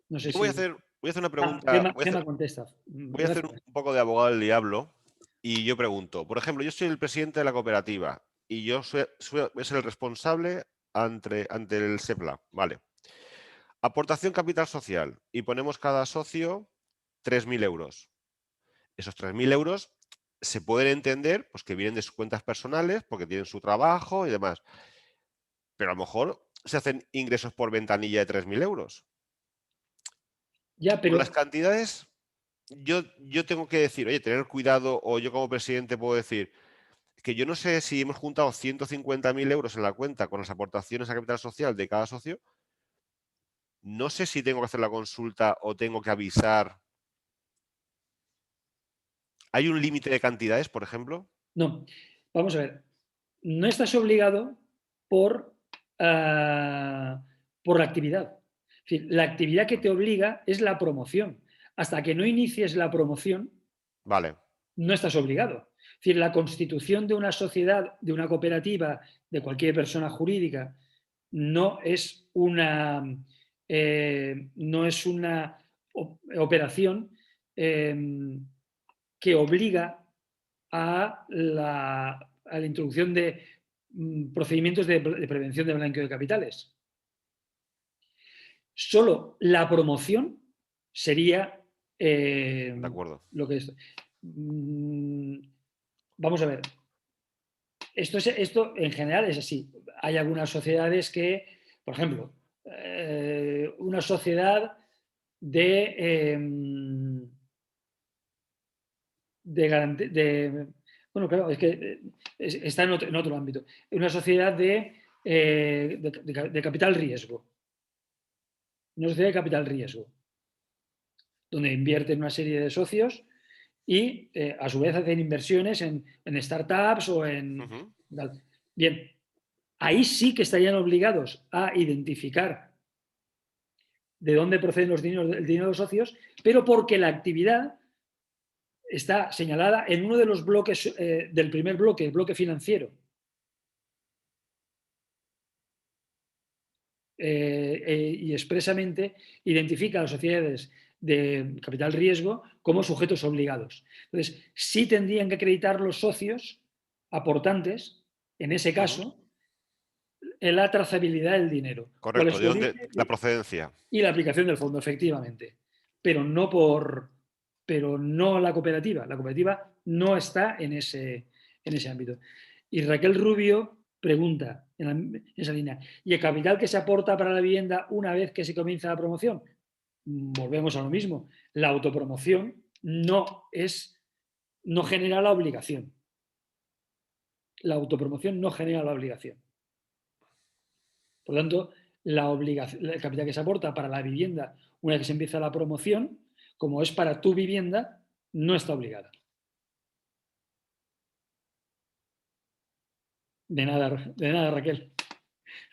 No sé Yo si... voy a hacer una pregunta. Gema contesta. Voy a hacer un poco de abogado del diablo y yo pregunto, por ejemplo, yo soy el presidente de la cooperativa y yo soy el responsable ante el SEPLA, ¿vale? Aportación capital social y ponemos cada socio 3.000 euros. Esos 3.000 euros se pueden entender pues, que vienen de sus cuentas personales porque tienen su trabajo y demás. Pero a lo mejor se hacen ingresos por ventanilla de 3.000 euros. Ya, pero... Con las cantidades, yo tengo que decir, oye, tener cuidado, o yo como presidente puedo decir que yo no sé si hemos juntado 150.000 euros en la cuenta con las aportaciones a capital social de cada socio. No sé si tengo que hacer la consulta o tengo que avisar. ¿Hay un límite de cantidades, por ejemplo? No, vamos a ver. No estás obligado por la actividad. Es decir, la actividad que te obliga es la promoción. Hasta que no inicies la promoción, Vale. no estás obligado. Es decir, la constitución de una sociedad, de una cooperativa, de cualquier persona jurídica, no es una operación que obliga a la introducción de procedimientos de prevención de blanqueo de capitales. Solo la promoción sería De acuerdo. lo que es. Vamos a ver. Esto en general es así. Hay algunas sociedades que, por ejemplo, una sociedad bueno, claro, es que está en otro ámbito. Una sociedad de capital riesgo. Una sociedad de capital riesgo, donde invierten una serie de socios y a su vez hacen inversiones en startups o en... Bien, ahí sí que estarían obligados a identificar de dónde proceden el dinero de los socios, pero porque la actividad está señalada en uno de los bloques del primer bloque, el bloque financiero. Y expresamente identifica a las sociedades de capital riesgo como sujetos obligados. Entonces, sí tendrían que acreditar los socios aportantes, en ese caso, en la trazabilidad del dinero. Correcto, ¿de dónde? La procedencia. Y la aplicación del fondo, efectivamente. Pero no la cooperativa. La cooperativa no está en ese ámbito. Y Raquel Rubio pregunta en esa línea: ¿y el capital que se aporta para la vivienda una vez que se comienza la promoción? Volvemos a lo mismo. La autopromoción no genera la obligación. La autopromoción no genera la obligación. Por lo tanto, el capital que se aporta para la vivienda una vez que se empieza la promoción, como es para tu vivienda, no está obligada. De nada, Raquel.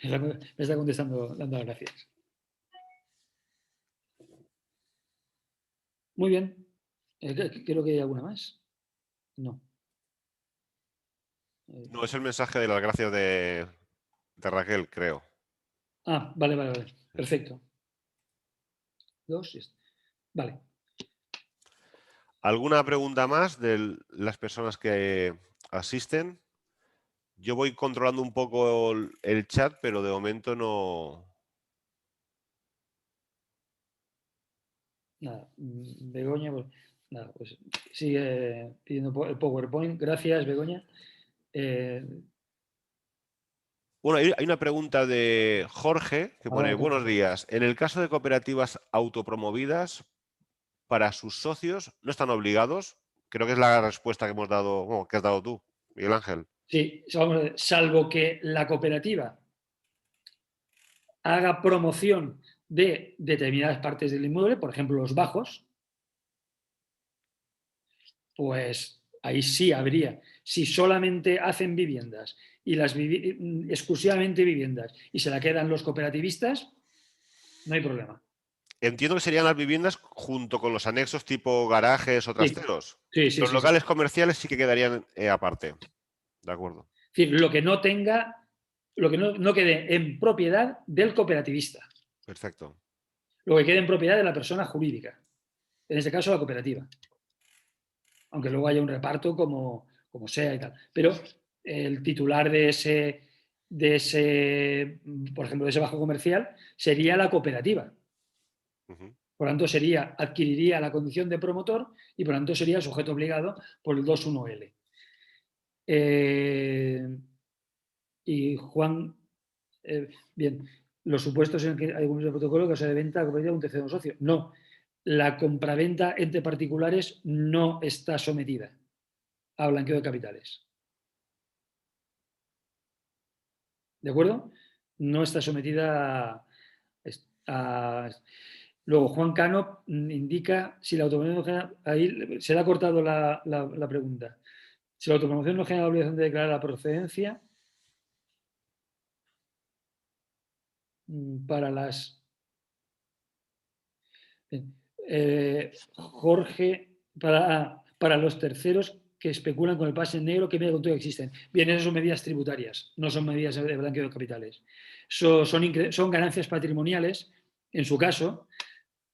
Me está contestando, dando las gracias. Muy bien. Creo que hay alguna más. No. No, es el mensaje de las gracias de De Raquel, creo. Ah, vale. Perfecto. 2. Vale. ¿Alguna pregunta más de las personas que asisten? Yo voy controlando un poco el chat, pero de momento no. Nada, Begoña, pues, nada, pues sigue pidiendo el PowerPoint. Gracias, Begoña. Bueno, hay una pregunta de Jorge que pone: buenos días. En el caso de cooperativas autopromovidas, para sus socios no están obligados. Creo que es la respuesta que hemos dado, bueno, que has dado tú, Miguel Ángel. Sí, vamos a ver, salvo que la cooperativa haga promoción de determinadas partes del inmueble, por ejemplo, los bajos, pues ahí sí habría. Si solamente hacen viviendas y exclusivamente viviendas y se la quedan los cooperativistas, no hay problema. Entiendo que serían las viviendas junto con los anexos tipo garajes o trasteros. Sí. Los locales comerciales sí que quedarían aparte. De acuerdo. Es decir, lo que no quede en propiedad del cooperativista. Perfecto. Lo que quede en propiedad de la persona jurídica. En este caso, la cooperativa. Aunque luego haya un reparto como sea y tal. Pero el titular de ese, por ejemplo, de ese bajo comercial sería la cooperativa. Por lo tanto, adquiriría la condición de promotor y por lo tanto sería sujeto obligado por el 2.1L. Y Juan, bien, los supuestos en que hay algunos de protocolo que se de venta a cooperativa de un tercero socio. No, la compraventa entre particulares no está sometida a blanqueo de capitales. ¿De acuerdo? No está sometida a... Luego, Juan Cano indica si la autopromoción no genera... Ahí se le ha cortado la pregunta. Si la autopromoción no genera la obligación de declarar la procedencia para las... Jorge, para los terceros que especulan con el pase en negro, ¿qué medidas de control existen? Bien, esas son medidas tributarias, no son medidas de blanqueo de capitales. Son ganancias patrimoniales, en su caso,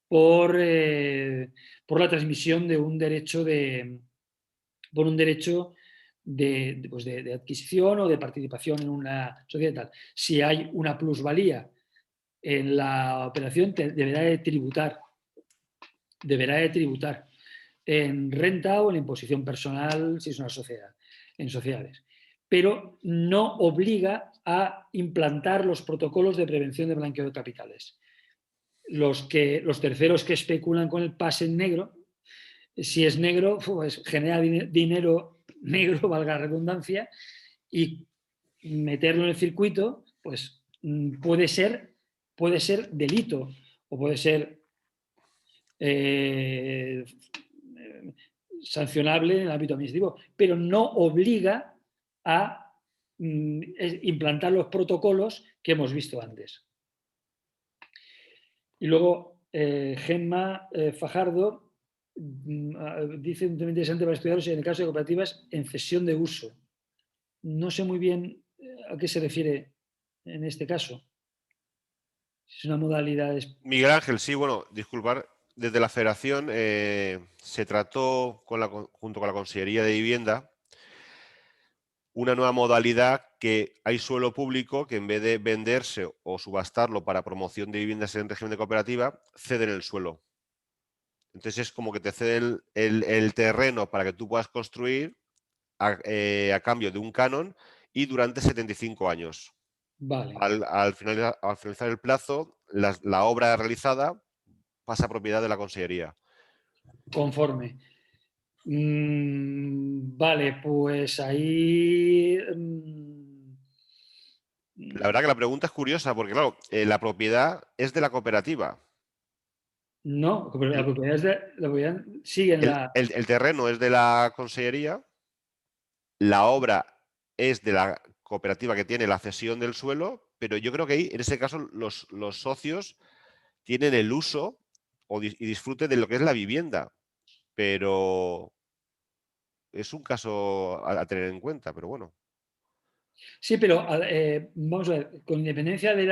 por la transmisión de un derecho de adquisición o de participación en una sociedad tal. Si hay una plusvalía en la operación, deberá de tributar en renta o en imposición personal si es una sociedad, en sociedades. Pero no obliga a implantar los protocolos de prevención de blanqueo de capitales. Los terceros que especulan con el pase en negro, si es negro, pues genera dinero negro, valga la redundancia, y meterlo en el circuito, pues puede ser delito o puede ser sancionable en el ámbito administrativo, pero no obliga a implantar los protocolos que hemos visto antes. Y luego Gemma Fajardo dice un tema interesante para estudiarlos en el caso de cooperativas en cesión de uso. No sé muy bien a qué se refiere en este caso. Es una modalidad... Miguel Ángel, sí, bueno, disculpar. Desde la Federación se trató junto con la Consellería de Vivienda una nueva modalidad que hay suelo público que en vez de venderse o subastarlo para promoción de viviendas en régimen de cooperativa, ceden el suelo. Entonces es como que te ceden el terreno para que tú puedas construir a cambio de un canon y durante 75 años. Vale. Al finalizar el plazo, la obra realizada pasa a propiedad de la Consellería. Conforme. Vale, pues ahí... La verdad que la pregunta es curiosa porque, claro, la propiedad es de la cooperativa. No, la propiedad sigue en la... El terreno es de la Consellería, la obra es de la cooperativa que tiene la cesión del suelo, pero yo creo que ahí, en ese caso, los socios tienen el uso y disfrute de lo que es la vivienda, pero es un caso a tener en cuenta, pero bueno. Sí, pero vamos a ver, con independencia de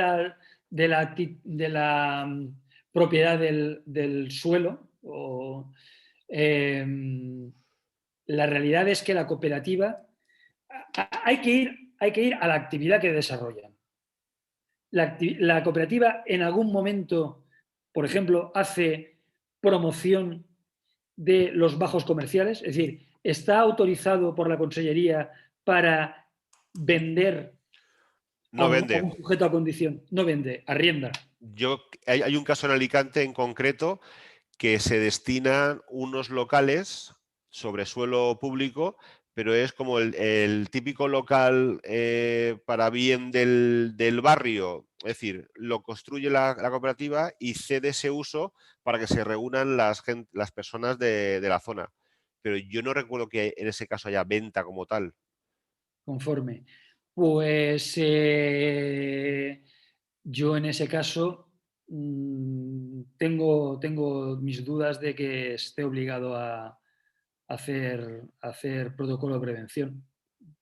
la propiedad del suelo, la realidad es que la cooperativa, hay que ir a la actividad que desarrollan. La cooperativa en algún momento, por ejemplo, hace promoción de los bajos comerciales, es decir, está autorizado por la Consellería para vender No a vende. un sujeto a condición. No vende, arrienda. Hay un caso en Alicante en concreto que se destinan unos locales sobre suelo público, pero es como el típico local para bien del barrio. Es decir, lo construye la cooperativa y cede ese uso para que se reúnan las personas de la zona. Pero yo no recuerdo que en ese caso haya venta como tal. Conforme. Pues yo en ese caso tengo mis dudas de que esté obligado a hacer protocolo de prevención.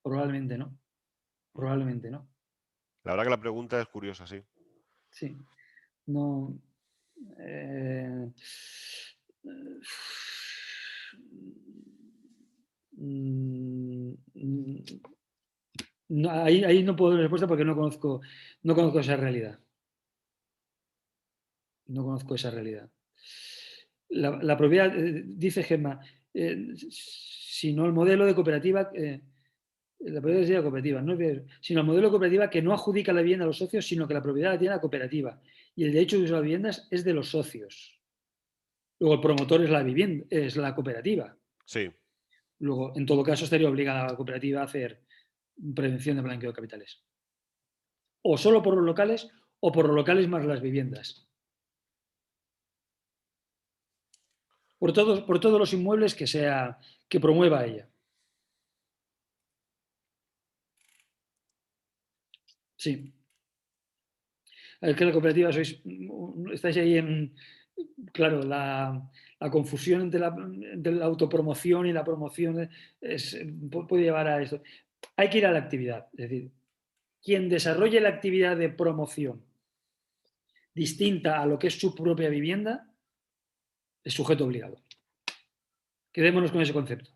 Probablemente no. Probablemente no. La verdad que la pregunta es curiosa, sí. Sí. No. eh, no, ahí no puedo dar respuesta porque no conozco esa realidad. No conozco esa realidad. La propiedad, dice Gemma, si no el modelo de cooperativa, la propiedad sería cooperativa, ¿no? Sino el modelo de cooperativa que no adjudica la vivienda a los socios, sino que la propiedad la tiene la cooperativa. Y el derecho de uso de las viviendas es de los socios. Luego el promotor es la vivienda, es la cooperativa. Sí. Luego, en todo caso, estaría obligada la cooperativa a hacer prevención de blanqueo de capitales. O solo por los locales o por los locales más las viviendas. Por todos los inmuebles que promueva ella. Sí. Es que la cooperativa estáis ahí en, claro, la confusión entre la autopromoción y la promoción puede llevar a esto. Hay que ir a la actividad. Es decir, quien desarrolle la actividad de promoción distinta a lo que es su propia vivienda es sujeto obligado. Quedémonos con ese concepto.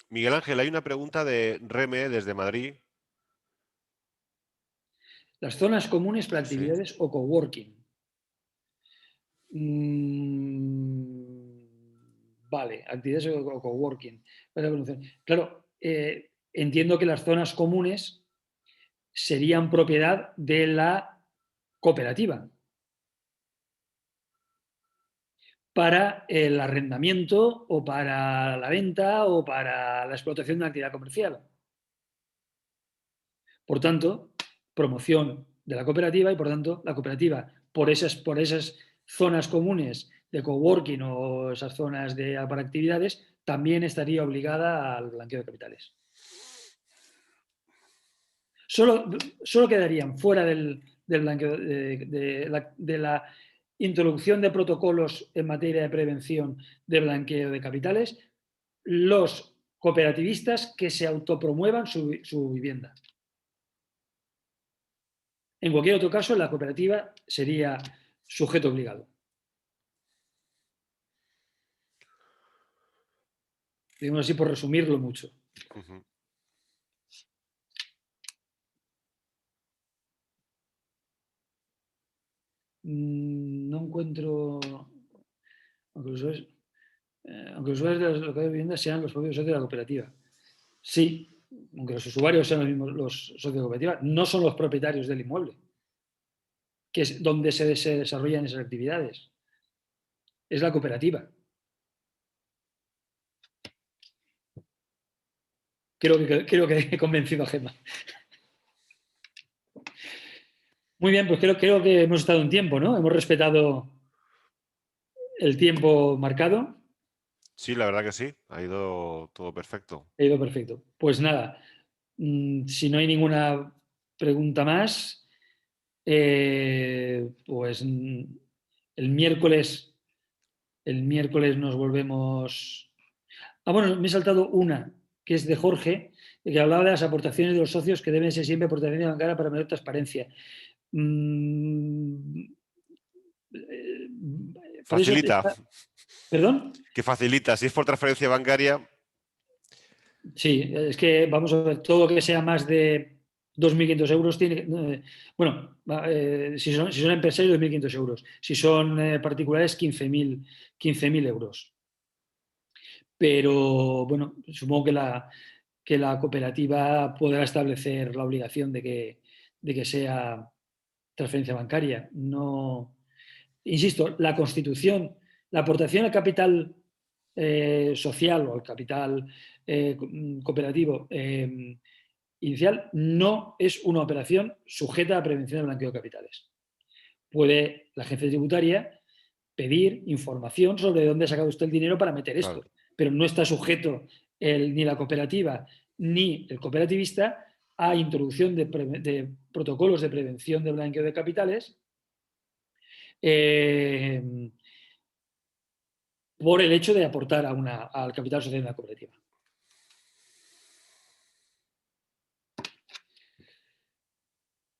Miguel Ángel, hay una pregunta de Reme desde Madrid. Las zonas comunes para Sí. actividades o coworking. Vale, actividades o coworking. Claro, entiendo que las zonas comunes serían propiedad de la cooperativa para el arrendamiento o para la venta o para la explotación de una actividad comercial. Por tanto, promoción de la cooperativa y, por tanto, la cooperativa, por esas zonas comunes de coworking o esas zonas para actividades, también estaría obligada al blanqueo de capitales. Solo quedarían fuera del blanqueo de la introducción de protocolos en materia de prevención de blanqueo de capitales los cooperativistas que se autopromuevan su vivienda. En cualquier otro caso, la cooperativa sería sujeto obligado. Digamos así por resumirlo mucho. Uh-huh. No encuentro... Aunque los usuarios de las locales de vivienda sean los propios socios de la cooperativa. Sí, aunque los usuarios sean los mismos los socios de la cooperativa, no son los propietarios del inmueble, que es donde se desarrollan esas actividades. Es la cooperativa. Creo que he convencido a Gemma. Muy bien, pues creo que hemos estado en tiempo, ¿no? Hemos respetado el tiempo marcado. Sí, la verdad que sí. Ha ido todo perfecto. Ha ido perfecto. Pues nada, si no hay ninguna pregunta más, pues el miércoles nos volvemos... Ah, bueno, me he saltado una, que es de Jorge, que hablaba de las aportaciones de los socios que deben ser siempre aportaciones bancarias para mayor transparencia. Por eso Facilita. ¿Perdón? Que facilita. Si es por transferencia bancaria. Sí, es que vamos a ver, todo lo que sea más de 2.500 euros tiene. Bueno, si son empresarios, 2.500 euros. Si son particulares, 15.000 euros. Pero bueno, supongo que la cooperativa podrá establecer la obligación de que sea transferencia bancaria. No, insisto, la Constitución, la aportación al capital social o al capital cooperativo inicial no es una operación sujeta a prevención del blanqueo de capitales. Puede la agencia tributaria pedir información sobre dónde ha sacado usted el dinero para meter esto, Claro. pero no está sujeto ni la cooperativa ni el cooperativista a introducción de protocolos de prevención del blanqueo de capitales por el hecho de aportar al capital social de la cooperativa.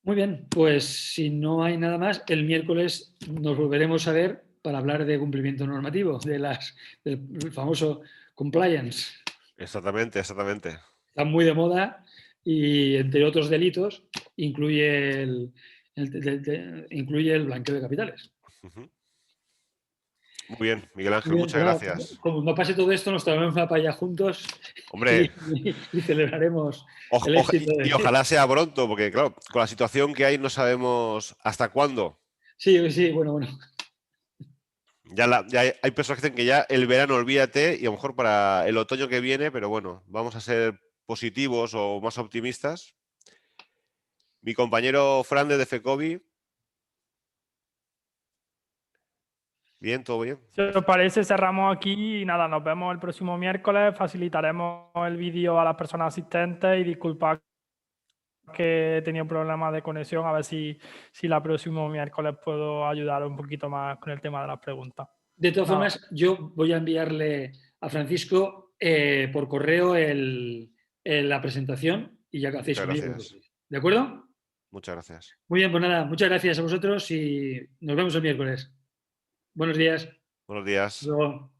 Muy bien, pues si no hay nada más, el miércoles nos volveremos a ver para hablar de cumplimiento normativo, del famoso compliance. Exactamente, exactamente. Está muy de moda y, entre otros delitos, incluye el blanqueo de capitales. Muy bien, Miguel Ángel, Bien, muchas gracias. como no pase todo esto, nos tomaremos una paella juntos Hombre, y celebraremos el éxito y ojalá sea pronto, porque claro, con la situación que hay no sabemos hasta cuándo. Sí, sí, bueno. Ya hay personas que dicen que ya el verano olvídate y a lo mejor para el otoño que viene, pero bueno, vamos a ser positivos o más optimistas. Mi compañero Fran de FECOBI. Bien, todo bien. Si os parece, cerramos aquí y nada, nos vemos el próximo miércoles. Facilitaremos el vídeo a las personas asistentes y disculpad que he tenido problemas de conexión, a ver si el próximo miércoles puedo ayudar un poquito más con el tema de las preguntas. De todas formas, yo voy a enviarle a Francisco por correo la presentación y ya que hacéis con ello. ¿De acuerdo? Muchas gracias. Muy bien, pues nada, muchas gracias a vosotros y nos vemos el miércoles. Buenos días. Buenos días. Hasta luego.